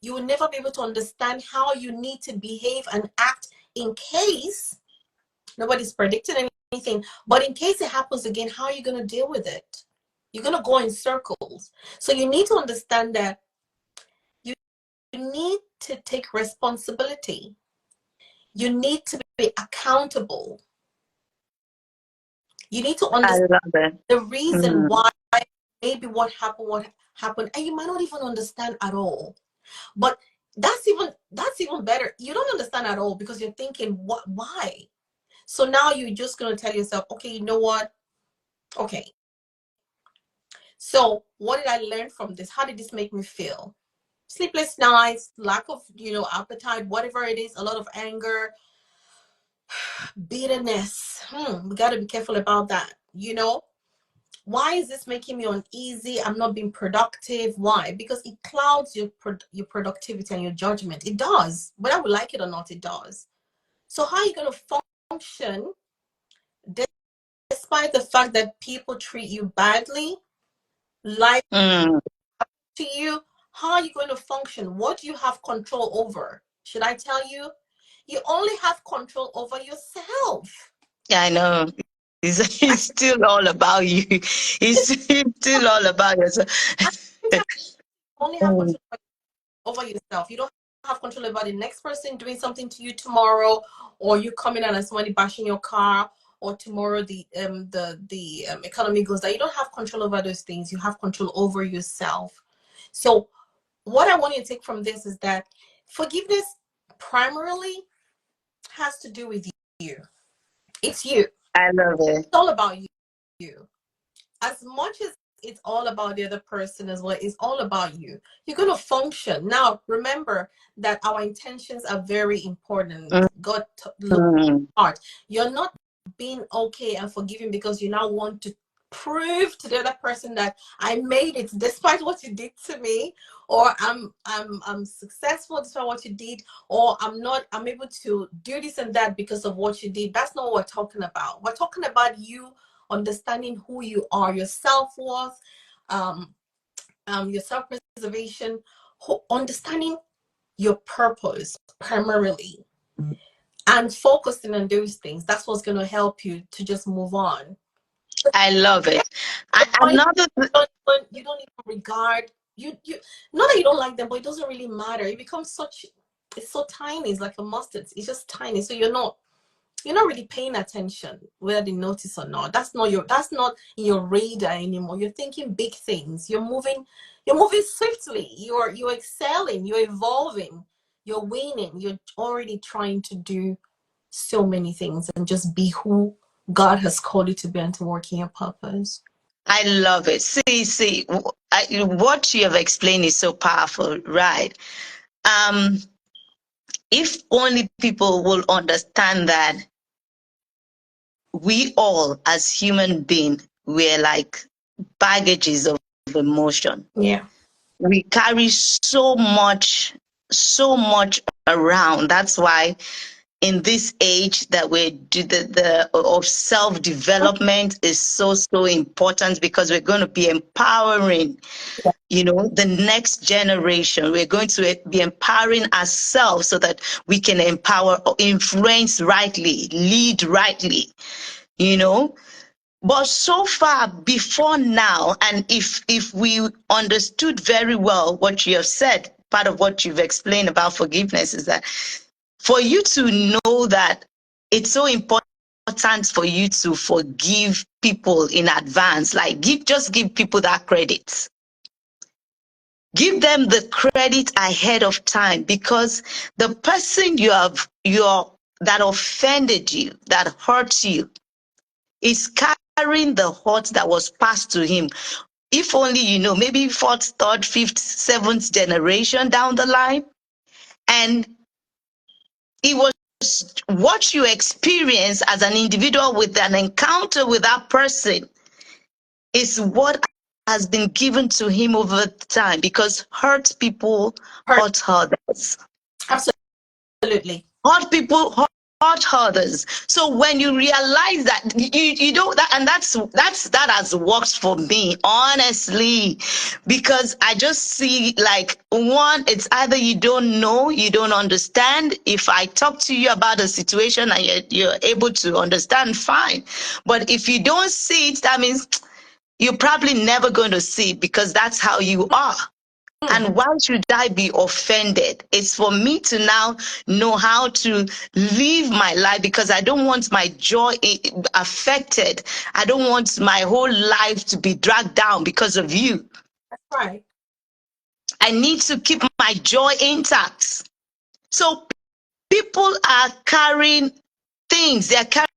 You will never be able to understand how you need to behave and act in case nobody's predicting anything. But in case it happens again, how are you going to deal with it? You're going to go in circles. So you need to understand that you need to take responsibility. You need to be accountable. You need to I understand love it. the reason Mm. why, maybe what happened, and you might not even understand at all. But that's even better. You don't understand at all because you're thinking, why? So now you're just going to tell yourself, okay, you know what? Okay. So what did I learn from this? How did this make me feel? Sleepless nights, lack of, appetite, whatever it is, a lot of anger, bitterness. We got to be careful about that. Why is this making me uneasy? I'm not being productive. Why? Because it clouds your productivity and your judgment. It does. Whether we like it or not, it does. So how are you going to function despite the fact that people treat you badly, lie Mm. to you? How are you going to function? What do you have control over? Should I tell you? You only have control over yourself. Yeah, I know. It's still all about you. It's still all about yourself. You only have Mm. control over yourself. You don't have control over the next person doing something to you tomorrow, or you coming out and somebody bashing your car, or tomorrow the economy goes down. You don't have control over those things. You have control over yourself. So what I want you to take from this is that forgiveness primarily has to do with you. It's you. I love it. It's all about you. As much as it's all about the other person as well, it's all about you. You're going to function. Now, remember that our intentions are very important. God looks Mm. at heart. You're not being okay and forgiving because you now want to prove to the other person that I made it despite what you did to me, or I'm successful despite what you did, or I'm able to do this and that because of what you did. That's not what we're talking about. We're talking about you understanding who you are, your self-worth, your self-preservation, understanding your purpose primarily, and focusing on those things. That's what's going to help you to just move on. I love it. Point, Another, you don't even regard you not that you don't like them, but it doesn't really matter. It becomes such, it's so tiny. It's like a mustard. It's just tiny. So you're not really paying attention whether they notice or not. That's not in your radar anymore. You're thinking big things. You're moving swiftly. You're excelling. You're evolving. You're winning. You're already trying to do so many things and just be who God has called you to be and to work in your purpose. I love it. See, what you have explained is so powerful, right? Um, if only people will understand that we all, as human beings, we're like baggages of emotion. Yeah. We carry so much around. That's why in this age that we do the of self-development is so important, because we're going to be empowering, the next generation. We're going to be empowering ourselves so that we can empower, influence rightly, lead rightly, you know. But so far before now, and if we understood very well what you have said, part of what you've explained about forgiveness is that for you to know that it's so important for you to forgive people in advance, like just give people that credit. Give them the credit ahead of time, because the person that offended you, that hurt you, is carrying the hurt that was passed to him. If only maybe fourth, third, fifth, seventh generation down the line. And it was what you experience as an individual with an encounter with that person is what has been given to him over time, because hurt people Hurt. hurt others. Absolutely. Hurt people hurt others. So when you realize that you don't, that, and that has worked for me, honestly, because I just see, like, one, it's either you don't know, you don't understand. If I talk to you about a situation and you're able to understand, fine. But if you don't see it, that means you're probably never going to see it, because that's how you are. And why should I be offended? It's for me to now know how to live my life, because I don't want my joy affected. I don't want my whole life to be dragged down because of you. That's right. I need to keep my joy intact. So people are carrying things, they're carrying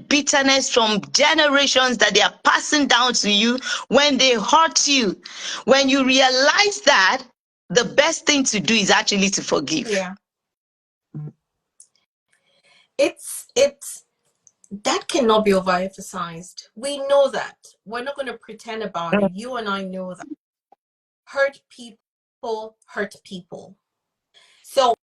bitterness from generations that they are passing down to you when they hurt you. When you realize that, the best thing to do is actually to forgive. Yeah. It's that cannot be overemphasized. We know that. We're not going to pretend about it. You and I know that. Hurt people hurt people. So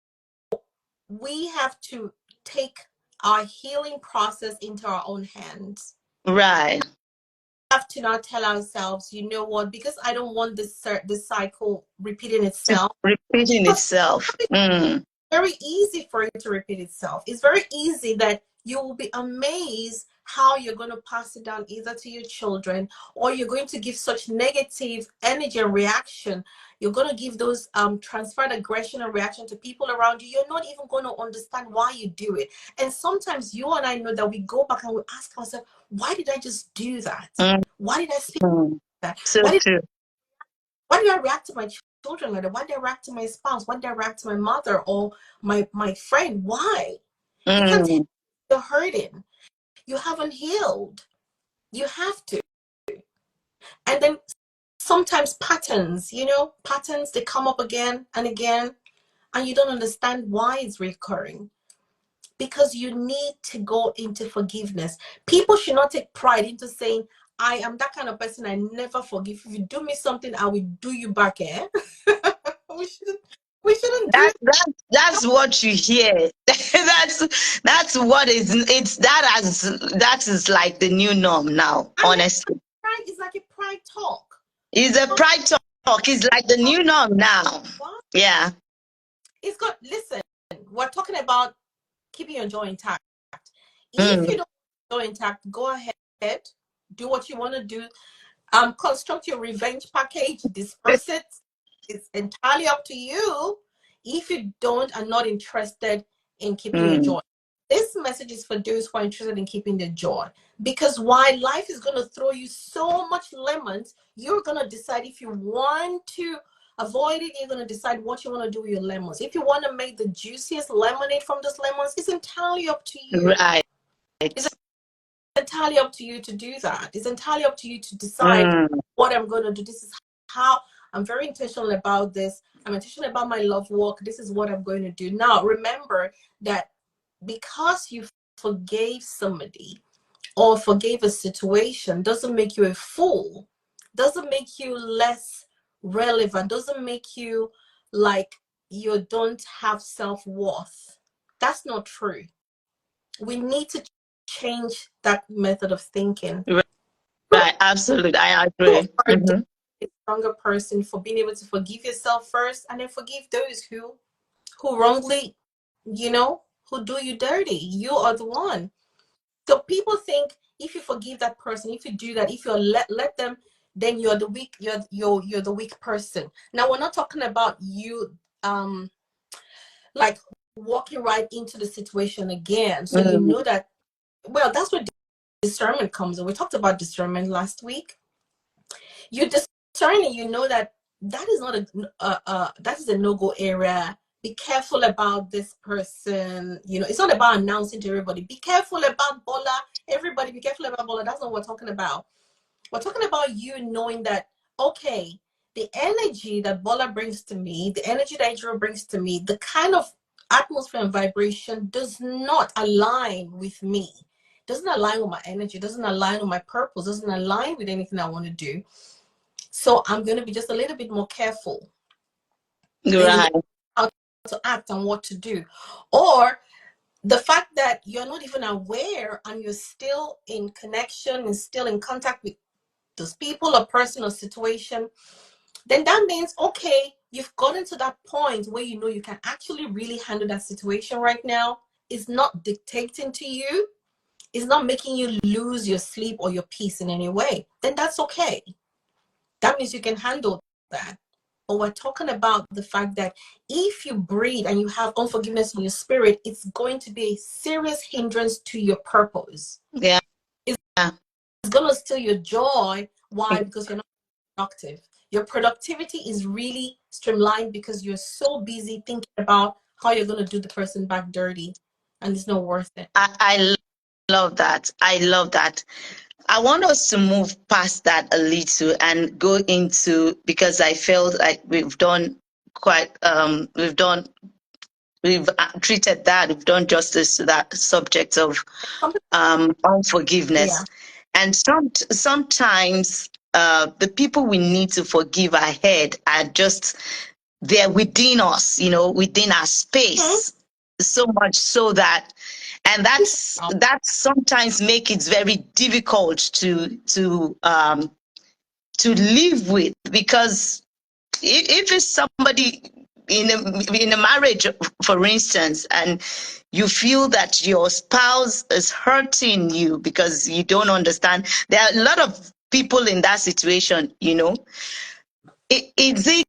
we have to take our healing process into our own hands. Right. We have to not tell ourselves, you know what, because I don't want this cycle repeating itself. Repeating Because itself. Mm. very easy for it to repeat itself. It's very easy that you will be amazed how you're going to pass it down either to your children, or you're going to give such negative energy and reaction. You're going to give those transferred aggression and reaction to people around you. You're not even going to understand why you do it. And sometimes you and I know that we go back and we ask ourselves, why did I just do that? Mm. Why did I speak that? So true. Why did I react to my children like that? Why did I react to my spouse? Why did I react to my mother or my friend? Why? You can't tell Mm. you're hurting. You haven't healed. You have to. And then sometimes patterns, patterns, they come up again and again, and you don't understand why it's recurring. because you need to go into forgiveness. People should not take pride into saying, I am that kind of person, I never forgive. If you do me something, I will do you back, eh? we shouldn't we shouldn't do That's what you hear. That's what is it's that is like the new norm now, and then honestly. pride is like a pride talk. It's a pride talk. It's like the new norm now. What? Yeah. It's got listen, we're talking about keeping your joy intact. If you Mm. don't have your joy intact, go ahead, do what you want to do. Construct your revenge package, disperse it. It's entirely up to you. If you don't are not interested in keeping your Mm. joy, this message is for those who are interested in keeping their joy. Because while life is going to throw you so much lemons, you're going to decide if you want to avoid it. You're going to decide what you want to do with your lemons. If you want to make the juiciest lemonade from those lemons, it's entirely up to you. Right. It's entirely up to you to do that. It's entirely up to you to decide Mm. what I'm going to do. This is how I'm very intentional about this. I'm intentional about my love walk. This is what I'm going to do. Now, remember that because you forgave somebody or forgave a situation doesn't make you a fool, doesn't make you less relevant, doesn't make you like you don't have self-worth. That's not true. We need to change that method of thinking. Right. Absolutely. I You agree. are Mm-hmm. a stronger person for being able to forgive yourself first and then forgive those who wrongly, who do you dirty. You are the one. So people think if you forgive that person, if you do that, if you let them, then you're the weak, you're the weak person. Now we're not talking about you like walking right into the situation again. So you Mm. know that, well, that's where discernment comes in. We talked about discernment last week. You discern and you know that that is not that is a no-go area. Be careful about this person. It's not about announcing to everybody, be careful about Bola. Everybody be careful about Bola. That's not what we're talking about. We're talking about you knowing that, okay, the energy that Bola brings to me, the energy that Ejiro brings to me, the kind of atmosphere and vibration does not align with me, doesn't align with my energy, doesn't align with my purpose, doesn't align with anything I want to do. So I'm going to be just a little bit more careful in Right. how to act and what to do. Or the fact that you're not even aware and you're still in connection and still in contact with those people or person or situation, then that means, okay, you've gotten to that point where you know you can actually really handle that situation right now. It's not dictating to you. It's not making you lose your sleep or your peace in any way. Then that's okay. That means you can handle that. But we're talking about the fact that if you breathe and you have unforgiveness in your spirit, it's going to be a serious hindrance to your purpose. Yeah. It's going to steal your joy. Why? Because you're not productive. Your productivity is really streamlined because you're so busy thinking about how you're going to do the person back dirty, and it's not worth it. I love that. I love that. I want us to move past that a little and go into, because I felt like we've done quite we've treated that, we've done justice to that subject of Yeah. unforgiveness. And sometimes the people we need to forgive ahead are just they're within us, within our Mm-hmm. space, so much so that, and that's sometimes make it very difficult to live with, because if it's somebody in a marriage, for instance, and you feel that your spouse is hurting you because you don't understand, there are a lot of people in that situation. Is it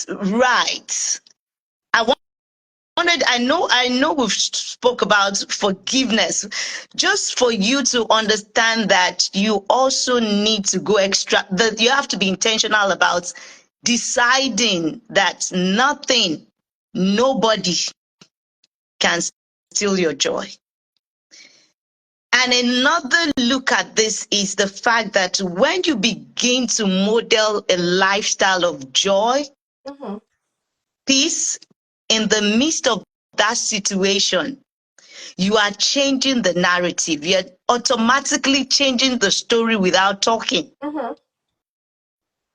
right? I know we've spoke about forgiveness, just for you to understand that you also need to go extra, that you have to be intentional about deciding that nobody can steal your joy. And another look at this is the fact that when you begin to model a lifestyle of joy, Mm-hmm. peace in the midst of that situation, you are changing the narrative. You're automatically changing the story without talking. Mm-hmm.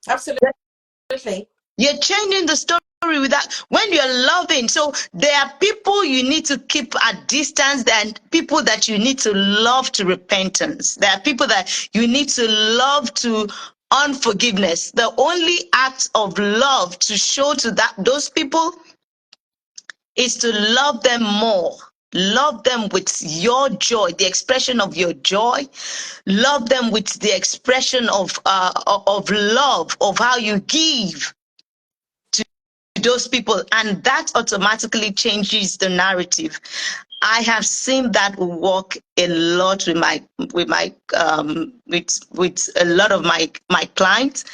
Absolutely. You're changing the story without, when you're loving. So there are people you need to keep at distance, and people that you need to love to repentance. There are people that you need to love to unforgiveness. The only act of love to show to those people is to love them more. Love them with your joy, the expression of your joy. Love them with the expression of love, of how you give to those people, and that automatically changes the narrative. I have seen that work a lot with with a lot of my clients,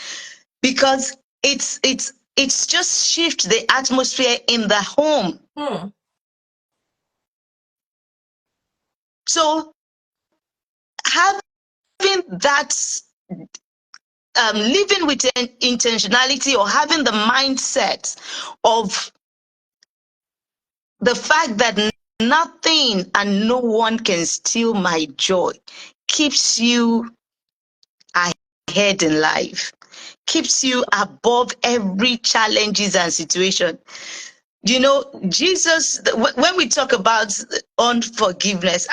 because it's just shift the atmosphere in the home. So having that, living with intentionality, or having the mindset of the fact that nothing and no one can steal my joy, keeps you ahead in life, keeps you above every challenges and situation. You know, Jesus, when we talk about unforgiveness,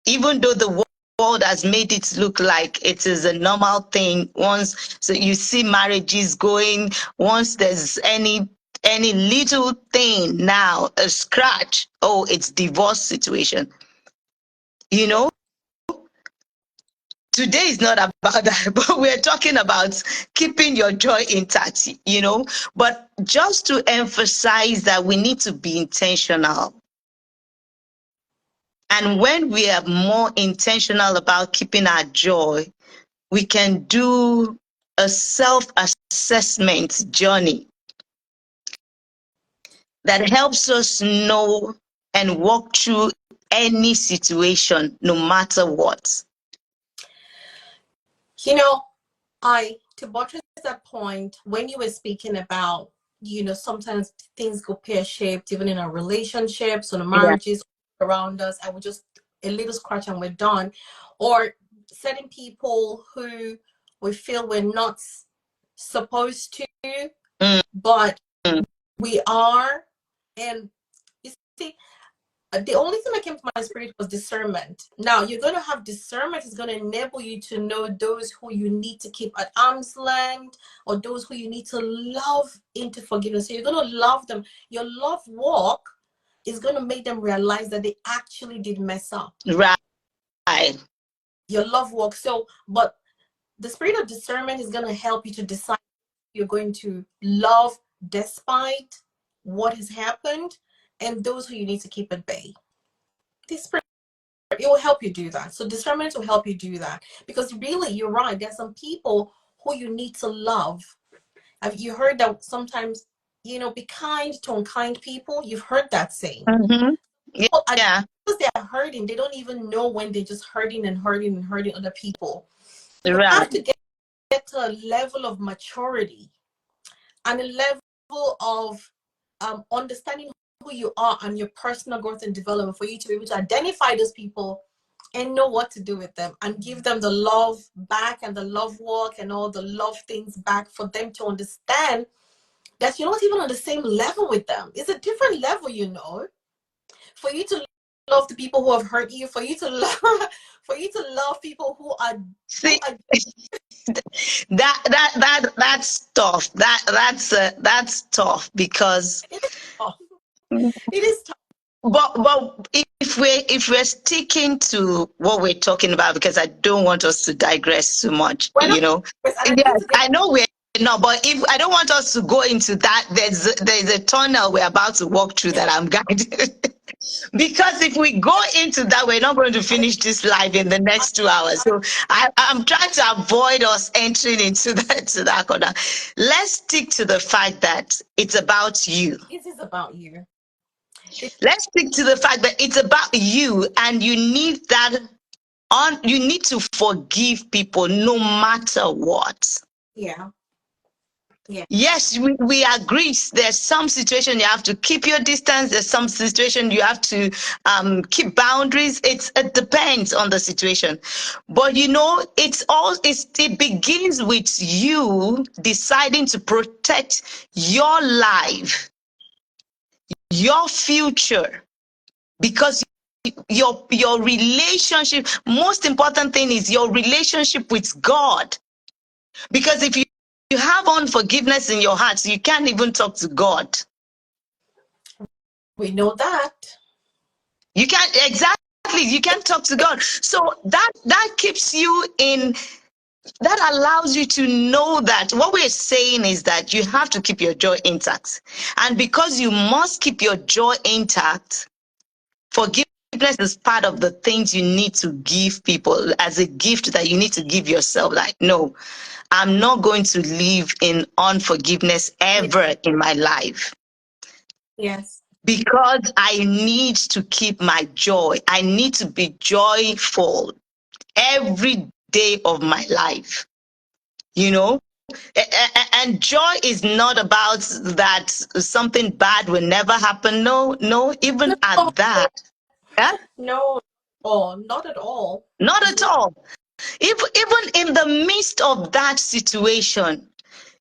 even though the world has made it look like it is a normal thing, once so you see marriages going, once there's any little thing, now a scratch, oh, it's divorce situation. You know, today is not about that, but we're talking about keeping your joy intact, you know. But just to emphasize that we need to be intentional. And when we are more intentional about keeping our joy, we can do a self-assessment journey that helps us know and walk through any situation, no matter what. You know, to buttress that point, when you were speaking about, you know, sometimes things go pear-shaped, even in our relationships or the marriages around us, and we just a little scratch and we're done. Or certain people who we feel we're not supposed to, but we are. And you see, the only thing that came to my spirit was discernment. Now, you're going to have discernment is going to enable you to know those who you need to keep at arm's length, or those who you need to love into forgiveness. So you're going to love them. Your love walk is going to make them realize that they actually did mess up. Right. Your love walk. So, but the spirit of discernment is going to help you to decide you're going to love despite what has happened, and those who you need to keep at bay. This spirit, it will help you do that. So discernment will help you do that, because really, you're right. There's some people who you need to love. Have you heard that sometimes, you know, be kind to unkind people? You've heard that saying. Mm-hmm. Yeah. Because they are hurting, they don't even know when they're just hurting and hurting and hurting other people. You Right. have to get to a level of maturity and a level of understanding who you are and your personal growth and development for you to be able to identify those people and know what to do with them and give them the love back and the love walk and all the love things back, for them to understand that you're not even on the same level with them. It's a different level, you know. For you to love the people who have hurt you, for you to love people who are, see, that's tough. That's tough, because it is tough. It is tough. But if we're sticking to what we're talking about, because I don't want us to digress too much, We're you not, know. Yes, I know we're not, but if I don't want us to go into that, there's a tunnel we're about to walk through that I'm guided. Because if we go into that, we're not going to finish this live in the next 2 hours. So I'm trying to avoid us entering into that corner. Let's stick to the fact that it's about you. It is about you. Let's stick to the fact that it's about you, and you need that you need to forgive people no matter what. Yeah. Yeah. Yes, we agree. There's some situation you have to keep your distance. There's some situation you have to keep boundaries. It depends on the situation, but it begins with you deciding to protect your life, your future, because your relationship. Most important thing is your relationship with God. Because if you have unforgiveness in your heart, you can't even talk to God. We know that. You can't exactly. You can't talk to God. So that keeps you in. That allows you to know that what we're saying is that you have to keep your joy intact, and because you must keep your joy intact, forgiveness is part of the things you need to give people as a gift that you need to give yourself. Like, no, I'm not going to live in unforgiveness Yeah. ever in my life, Yes. because I need to keep my joy. I need to be joyful every day of my life, you know? And joy is not about that something bad will never happen. No, no, even No, at that. Yeah? no, oh, not at all. Not at Mhm. all. Even in the midst of that situation,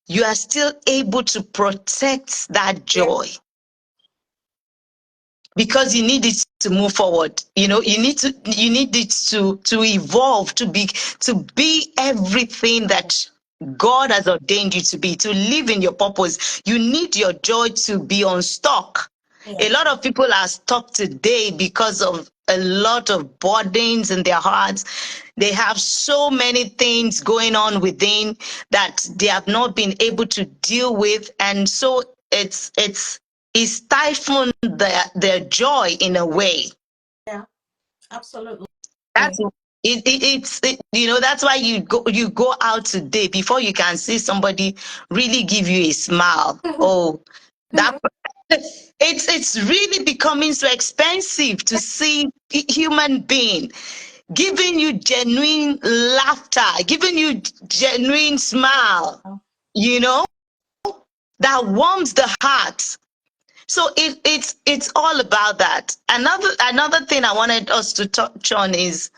you are still able to protect that Yeah. joy, because you need it to move forward. You need it to evolve, to be everything that God has ordained you to be, to live in your purpose. You need your joy to be unstuck. A Yeah. lot of people are stuck today because of a lot of burdens in their hearts. They have so many things going on within that they have not been able to deal with, and so it stifling their joy in a way. Yeah. Absolutely. That's that's why you go out today before you can see somebody really give you a smile. Oh, that it's really becoming so expensive to see human being giving you genuine laughter, giving you genuine smile, you know, that warms the heart. So it's all about that. Another thing I wanted us to touch on is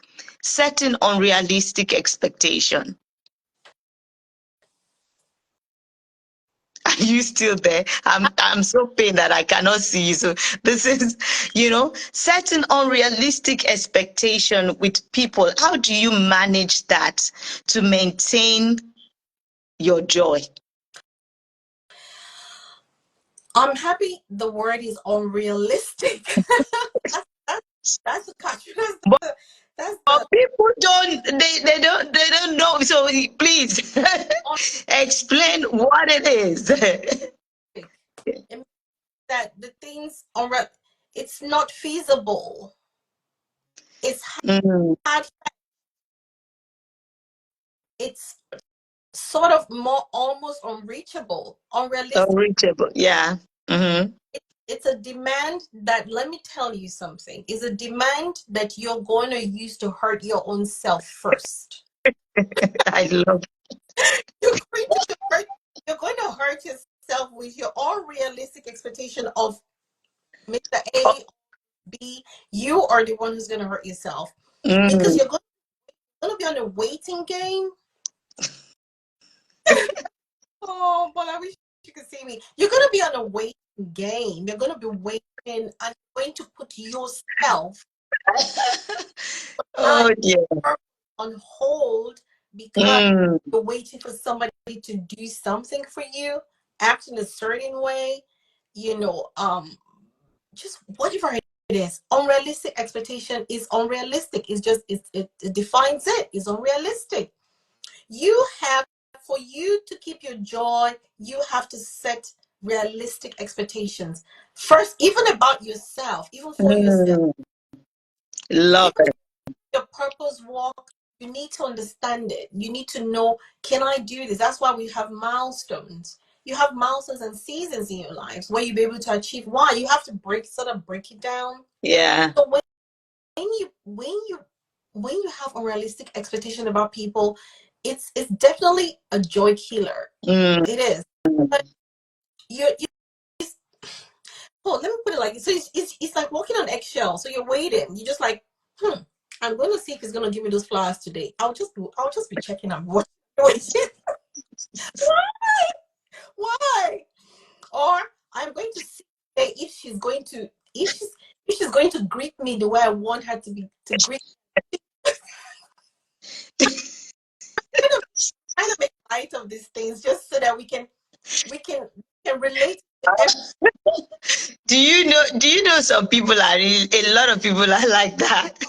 setting unrealistic expectation. Are you still there? I'm so pained that I cannot see you. So this is, setting unrealistic expectation with people. How do you manage that to maintain your joy? I'm happy the word is unrealistic. That's the catch. But, That's but people they don't know. So please explain what it is. unrealistic. It means that the things are, it's not feasible. It's Mm, hard. It's sort of more almost unreachable, unrealistic. unreachable. Yeah. Hmm. It's a demand that, let me tell you something, is a demand that you're going to use to hurt your own self first. I love. You're going to hurt, you're going to hurt yourself with your unrealistic expectation of Mr. Oh, A, B. You are the one who's going to hurt yourself because mm, you're going to be on a waiting game. Oh, but I wish you could see me. You're going to be on a waiting game. You're going to be waiting and you're going to put yourself oh time dear. on hold because Mm, you're waiting for somebody to do something for you, act in a certain way, you know, just whatever it is. Unrealistic expectation is unrealistic. It's just it defines it. It's unrealistic. You have, for you to keep your joy, you have to set realistic expectations first, even about yourself, even for yourself, mm, love even it. your purpose walk. You need to understand it. You need to know, can I do this? That's why we have milestones. You have milestones and seasons in your lives where you'll be able to achieve. Why? You have to break it down. Yeah. So when you when you when you have unrealistic expectation about people, it's definitely a joy killer. Mm, It is. But you oh, let me put it like this. So it's like walking on eggshells. So you're waiting. You're just like, I'm going to see if he's going to give me those flowers today. I'll just be checking out what. Why? Or I'm going to see if she's going to if she's going to greet me the way I want her to greet. Kind of make light of these things just so that we can relate to every. Do you know some people are a lot of people are like that?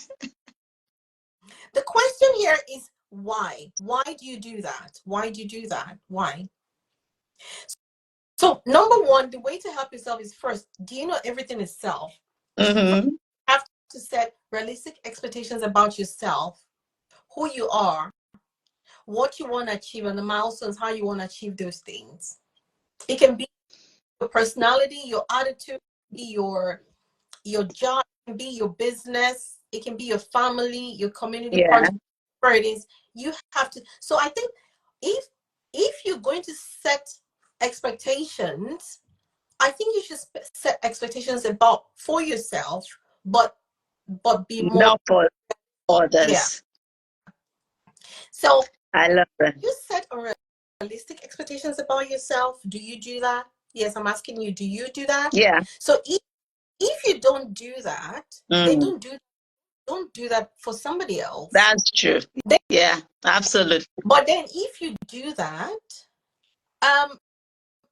The question here is why? Why do you do that? Why do you do that? Why? So number one, the way to help yourself is first, do you know everything is self? First, Mm-hmm. you have to set realistic expectations about yourself, who you are, what you want to achieve, and the milestones, how you want to achieve those things. It can be your personality, your attitude, your job, it can be your business, it can be your family, your community Yeah. project, whatever it is. You have to. So I think if you're going to set expectations, I think you should set expectations about for yourself, but be more. Not for Yeah. others. So I love that. you set realistic expectations about yourself. Do you do that? Yes, I'm asking you. Do you do that? Yeah. So if you don't do that, then Mm. don't do that for somebody else. That's true. Then, Yeah, absolutely. but then if you do that, um,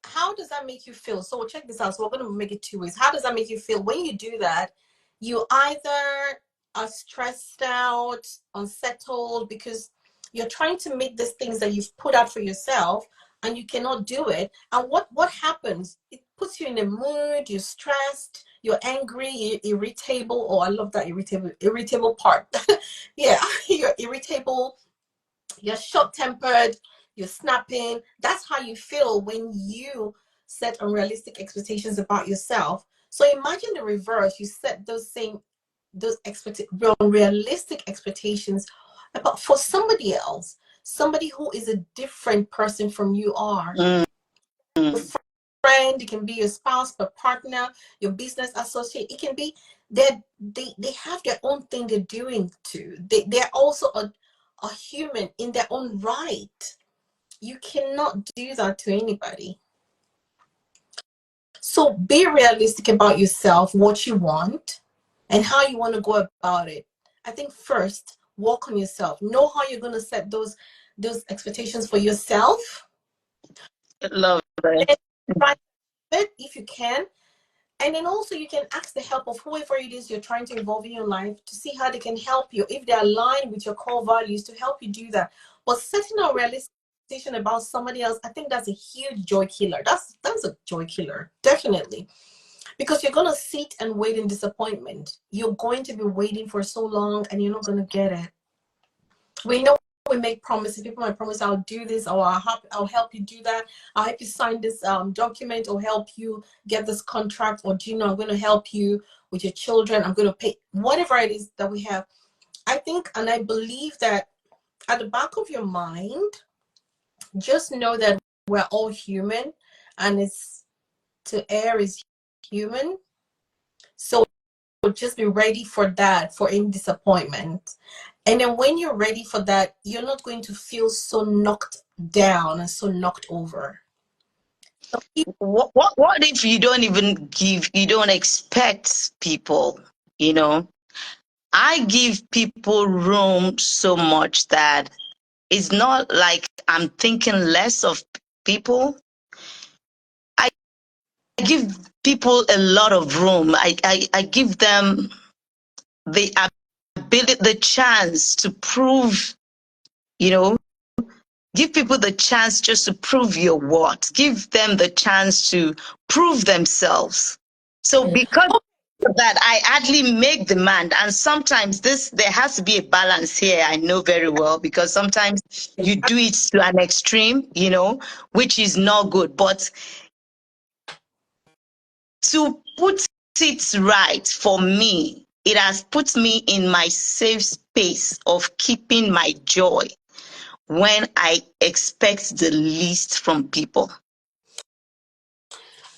how does that make you feel? So check this out. So we're going to make it two ways. How does that make you feel when you do that? You either are stressed out, unsettled because you're trying to make these things that you've put out for yourself and you cannot do it. And what happens? It puts you in a mood. You're stressed. You're angry. You're irritable. Oh, I love that irritable part. Yeah, you're irritable. You're short tempered, you're snapping. That's how you feel when you set unrealistic expectations about yourself. So imagine the reverse. You set those unrealistic expectations about for somebody else, somebody who is a different person from you are. Mm. Your friend, it can be your spouse, your partner, your business associate. It can be that they have their own thing they're doing too. They're also a human in their own right. You cannot do that to anybody. So be realistic about yourself, what you want, and how you want to go about it. I think first, work on yourself. Know how you're going to set those expectations for yourself. Love it. Then try it if you can. And then also you can ask the help of whoever it is you're trying to involve in your life to see how they can help you, if they align with your core values, to help you do that. But setting a realistic expectation about somebody else, I think that's a huge joy killer. That's a joy killer, definitely. Because you're gonna sit and wait in disappointment. You're going to be waiting for so long and you're not gonna get it. We know we make promises. People might promise, I'll do this, or I'll help you do that. I'll help you sign this document, or help you get this contract, or do you know, I'm going to help you with your children. I'm going to pay whatever it is that we have. I think and I believe that at the back of your mind, just know that we're all human, and it's to err is human. So just be ready for that, for any disappointment. And then when you're ready for that, you're not going to feel so knocked down and so knocked over. So What if you don't even you don't expect people, you know? I give people room so much that it's not like I'm thinking less of people. I give people a lot of room. I give them the ability, the chance to prove, you know, give people the chance just to prove your worth. Give them the chance to prove themselves. So because of that, I hardly make demand. And sometimes there has to be a balance here. I know very well, because sometimes you do it to an extreme, which is not good. But to put it right for me, it has put me in my safe space of keeping my joy when I expect the least from people.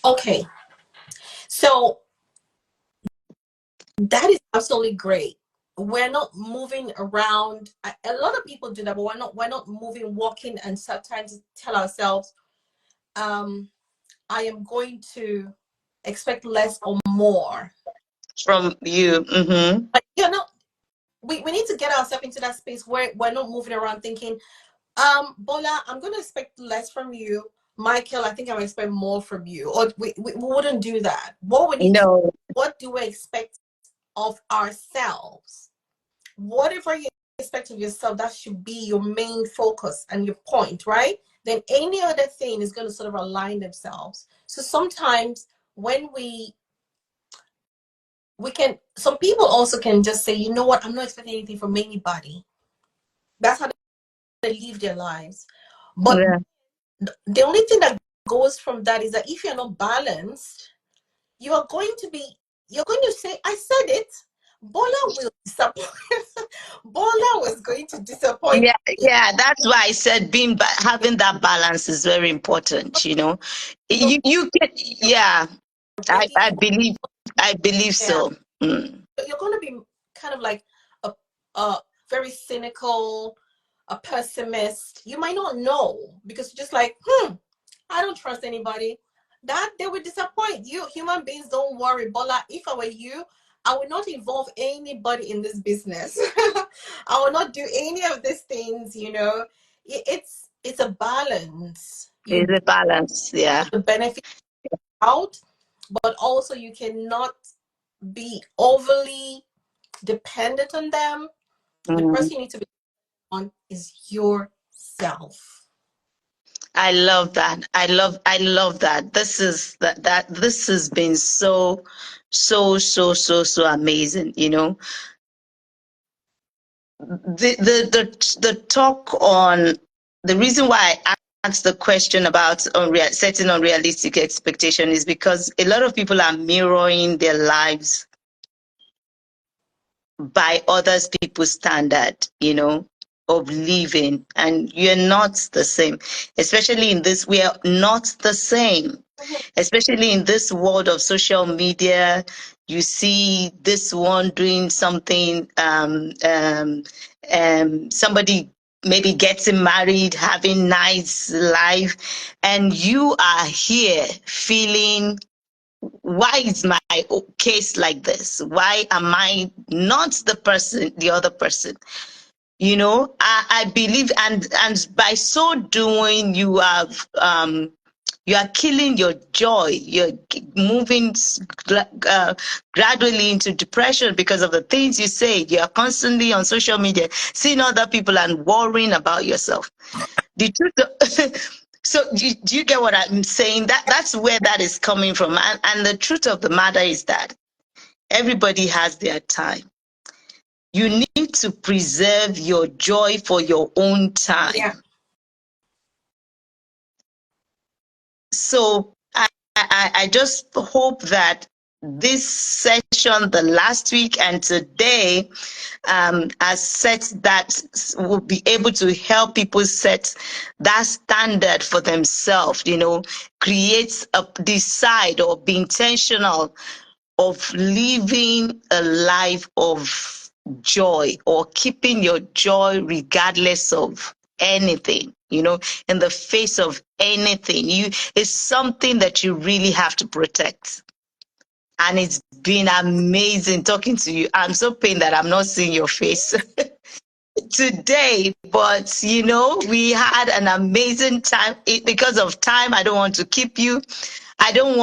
Okay, so that is absolutely great. We're not moving around. A lot of people do that, but we're not moving, walking, and sometimes tell ourselves, I am going to expect less or more from you. Mm-hmm. but we need to get ourselves into that space where we're not moving around thinking, Bola, I'm going to expect less from you. Michael, I think I expect more from you. Or we wouldn't do that. No, What do we expect of ourselves? Whatever you expect of yourself, that should be your main focus and your point, right? Then any other thing is going to sort of align themselves. So sometimes when we can, some people also can just say, you know what, I'm not expecting anything from anybody. That's how they live their lives. But yeah. the only thing that goes from that is that if you're not balanced, you're going to say, I said it. Bola will disappoint. Bola was going to disappoint. Yeah, yeah, that's why I said having that balance is very important, you know. You're You can, yeah, ready. I believe Yeah. so. Mm. You're going to be kind of like a very cynical, a pessimist. You might not know because you're just like, I don't trust anybody. That they will disappoint you. Human beings don't worry. Bola, if I were you, I would not involve anybody in this business. I will not do any of these things, it's a balance. You It's a balance, yeah. get the benefit out, but also you cannot be overly dependent on them. The Mm. person you need to be on is yourself. I love that. I love that. This has been so amazing, you know. The talk on the reason why I asked the question about setting unrealistic expectation is because a lot of people are mirroring their lives by others people's standard, you know, of living, and you're not the same. Especially in this, we are not the same. Especially in this world of social media, you see this one doing something, somebody maybe getting married, having nice life, and you are here feeling, why is my case like this? Why am I not the other person? You know, I believe, and by so doing, you are killing your joy. You're moving gradually into depression because of the things you say. You are constantly on social media, seeing other people and worrying about yourself. The truth. So do you get what I'm saying? That's where that is coming from. And the truth of the matter is that everybody has their time. You need to preserve your joy for your own Yeah. time. So I just hope that this session, the last week and today, has set that, will be able to help people set that standard for themselves, you know, decide or be intentional of living a life of joy, or keeping your joy regardless of anything, you know, in the face of anything. It's something that you really have to protect. And it's been amazing talking to you. I'm so pained that I'm not seeing your face today, but you know, we had an amazing time. Because of time, I don't want to keep you. I don't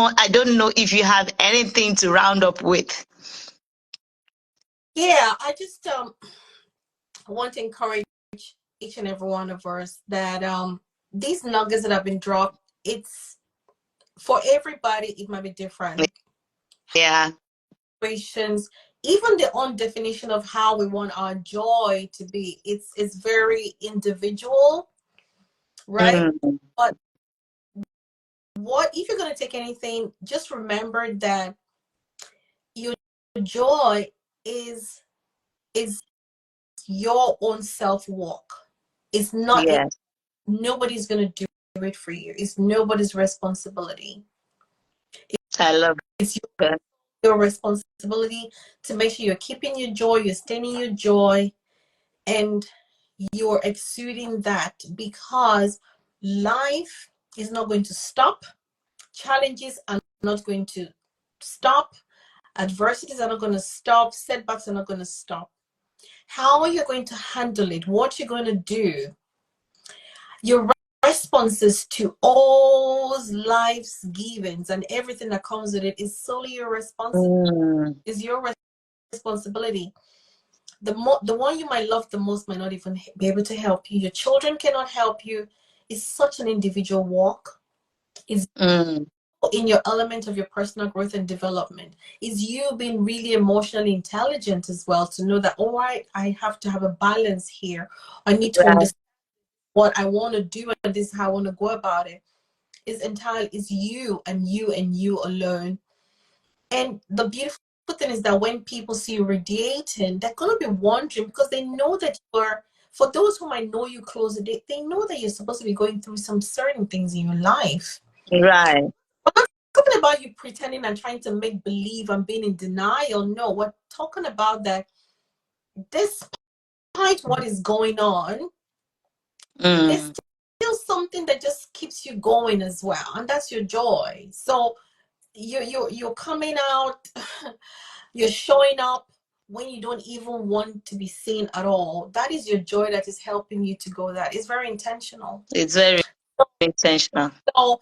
know if you have anything to round up with. Yeah, I just want to encourage each and every one of us that these nuggets that have been dropped, it's for everybody, it might be different. Yeah. Situations, even the own definition of how we want our joy to be, it's very individual, right? Mm, But what if you're going to take anything, just remember that your joy is your own self-work. It's not, yes. nobody's going to do it for you. It's nobody's responsibility. I love It's that. your responsibility to make sure you're keeping your joy, you're staying in your joy, and you're exuding that, because life is not going to stop. Challenges are not going to stop. Adversities are not going to stop. Setbacks are not going to stop. How are you going to handle it? What you're going to do? Your responses to all life's givens and everything that comes with it is solely your responsibility. Mm, Is your responsibility. The one you might love the most might not even be able to help you. Your children cannot help you. It's such an individual walk. It's mm, in your element of your personal growth and development. Is you being really emotionally intelligent as well, to know that, all right, I have to have a balance here. I need to right. understand what I want to do, and this is how I want to go about it. Is entirely is you and you and you alone. And the beautiful thing is that when people see you radiating, they're going to be wondering, because they know that you're, for those who might know you closer, they know that you're supposed to be going through some certain things in your life. Right. We're not talking about you pretending and trying to make believe and being in denial. No, we're talking about that despite what is going on, there's Mm, still something that just keeps you going as well, and that's your joy. So you're coming out, you're showing up when you don't even want to be seen at all. That is your joy that is helping you to go. That is very intentional. it's very intentional. So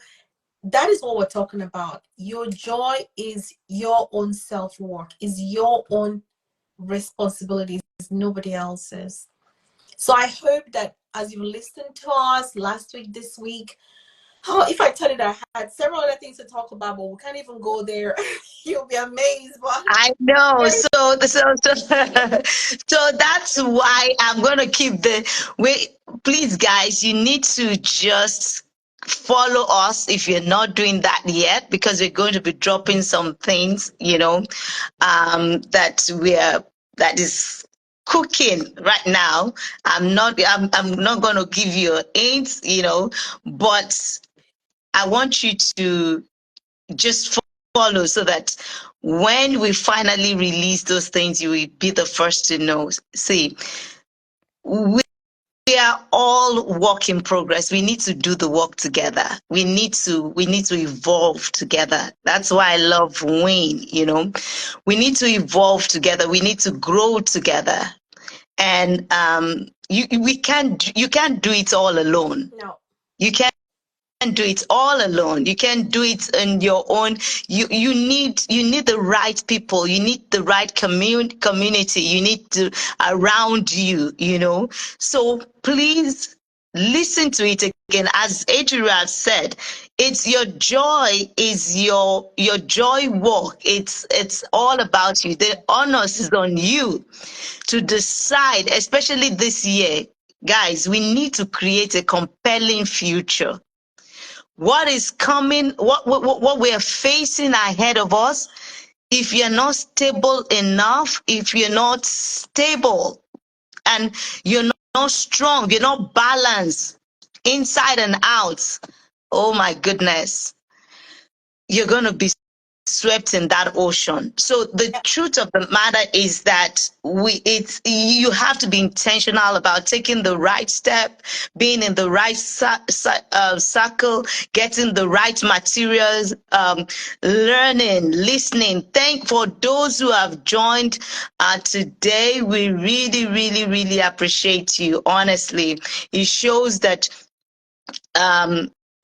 that is what we're talking about. Your joy is your own self-work, is your own responsibility, is nobody else's. So I hope that as you listened to us last week, this week, oh, if I tell you that I had several other things to talk about, but we can't even go there. You'll be amazed. But I know. very So that's why I'm gonna keep the wait. Please, guys, you need to just follow us if you're not doing that yet, because we're going to be dropping some things, that that is cooking right now. I'm not going to give you a hint, but I want you to just follow, so that when we finally release those things, you will be the first to know. See, we are all work in progress. We need to do the work together. We need to evolve together. That's why I love Wayne. We need to evolve together. We need to grow together. And you can't do it all alone. no. You can't do it all alone. You can't do it on your own. You need the right people. You need the right community. You need to around you. So please listen to it again. As Ejiro has said, it's your joy, is your joy walk. It's all about you. The onus is on you to decide, especially this year. Guys, we need to create a compelling future. What is coming, what we are facing ahead of us, if you're not stable enough, if you're not stable and you're not strong, you're not balanced inside and out, oh my goodness, you're going to be swept in that ocean. So the truth of the matter is that you have to be intentional about taking the right step, being in the right circle, getting the right materials, learning, listening. Thank for those who have joined today. We really, really, really appreciate you. Honestly, it shows that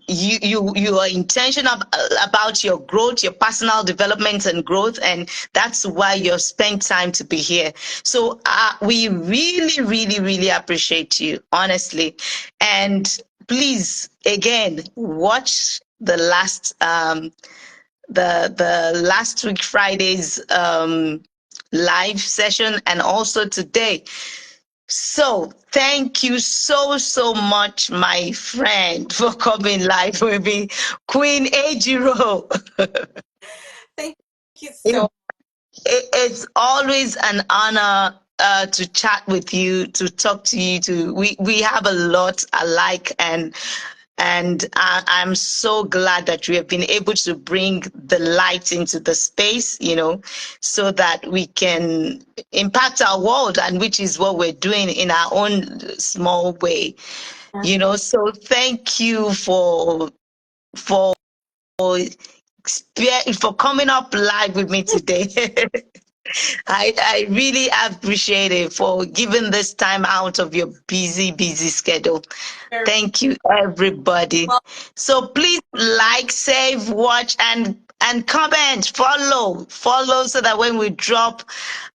you are intentional about your growth, your personal development and growth, and that's why you've spent time to be here. So we really, really, really appreciate you, honestly. And please, again, watch the last week Friday's live session, and also today. So thank you so, so much, my friend, for coming live with me, Queen Ejiro. Thank you it, so. it's always an honor to chat with you, to talk to you. We have a lot alike, and And I'm so glad that we have been able to bring the light into the space, so that we can impact our world, and which is what we're doing in our own small way, So thank you for coming up live with me today. I really appreciate it for giving this time out of your busy schedule. Thank you, everybody. So please like, save, watch, and comment, follow, so that when we drop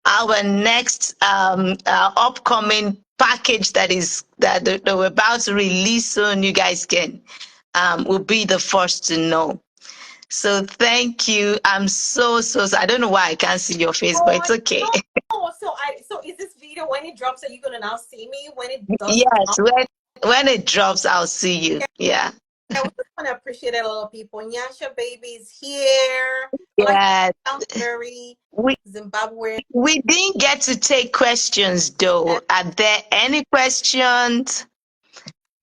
our next upcoming package that we're about to release soon, you guys can will be the first to know. So thank you. I'm so I don't know why I can't see your face, but it's okay. So is this video, when it drops, are you gonna now see me when it does? Yes, when it drops, I'll see you. Yeah. I just want to appreciate a lot of people. Nyasha baby's here. Yeah. Very Zimbabwe. We didn't get to take questions though. Are there any questions?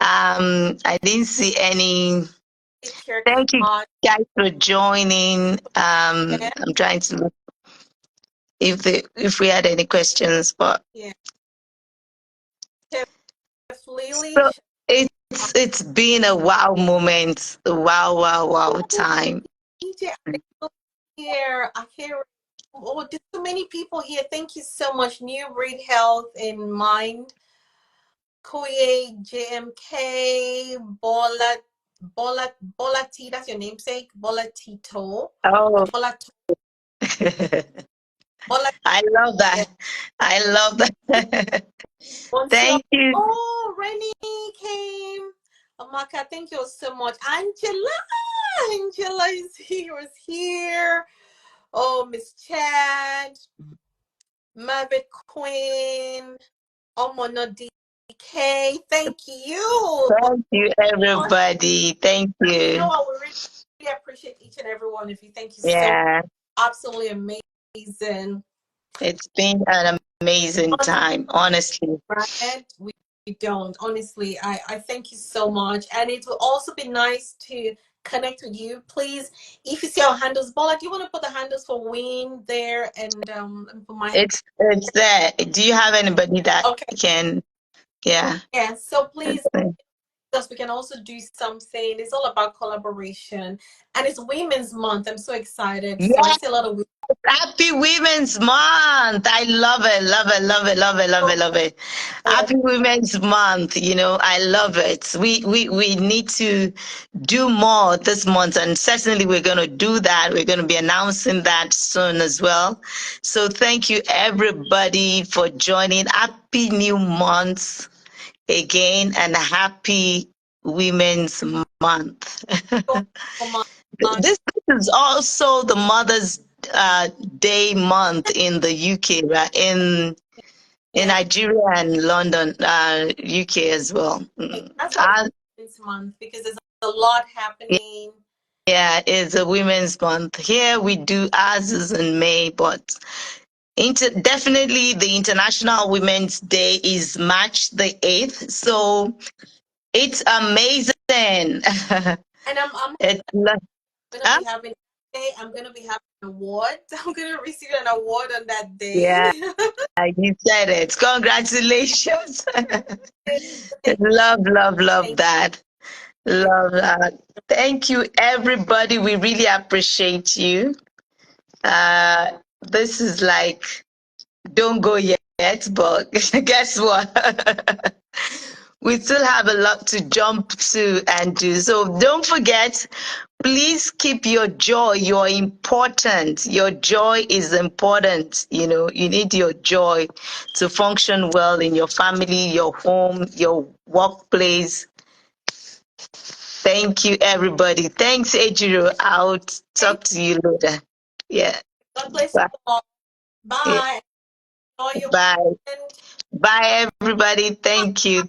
I didn't see any. Thank you guys for joining. I'm trying to look if we had any questions, but so it's been a wow moment, a wow time. Here, I hear. Oh, there's so many people here. Thank you so much. New Breed Health in Mind. Koye, JMK, Bola T. That's your namesake. Bola Tito. Oh. Bola. I love that. I love that. Thank you. Oh, Rennie came. Amaka, thank you so much. Angela is here. Oh, Miss Chad, Maverick Queen, Omono DK. Thank you. Thank you, everybody. Thank you. You know what? We really appreciate each and every one of you. Thank you so much. Absolutely amazing. It's been an amazing time, honestly. Right? We don't. Honestly, I thank you so much. And it will also be nice to connect with you. Please, if you see our handles, Bola, do you want to put the handles for Win there and for my It's there. Do you have anybody that can Yeah, so please we can also do something. It's all about collaboration, and it's Women's Month. I'm so excited. Yeah. So I see a lot of Happy Women's Month. I love it. Happy Women's Month. I love it. We need to do more this month, and certainly we're going to do that. We're going to be announcing that soon as well. So thank you, everybody, for joining. Happy New Month again, and happy Women's Month. This is also the Mother's Day month in the UK, right? In Nigeria and London, UK as well. That's why Women's Month, because there's a lot happening. Yeah, it's a Women's Month. Here we do ours is in May, but definitely the International Women's Day is March the 8th. So it's amazing. And I'm gonna be having an award. I'm gonna receive an award on that day. Yeah, you said it. Congratulations. Love that. Love that. Thank you, everybody. We really appreciate you. This is like, don't go yet, but guess what? We still have a lot to jump to and do. So don't forget, please keep your joy. You're important. Your joy is important. You need your joy to function well in your family, your home, your workplace. Thank you, everybody. Thanks, Ejiro. I'll talk to you later. Yeah. God bless you all. Bye. Yeah. Bye. Bye, everybody. Thank you.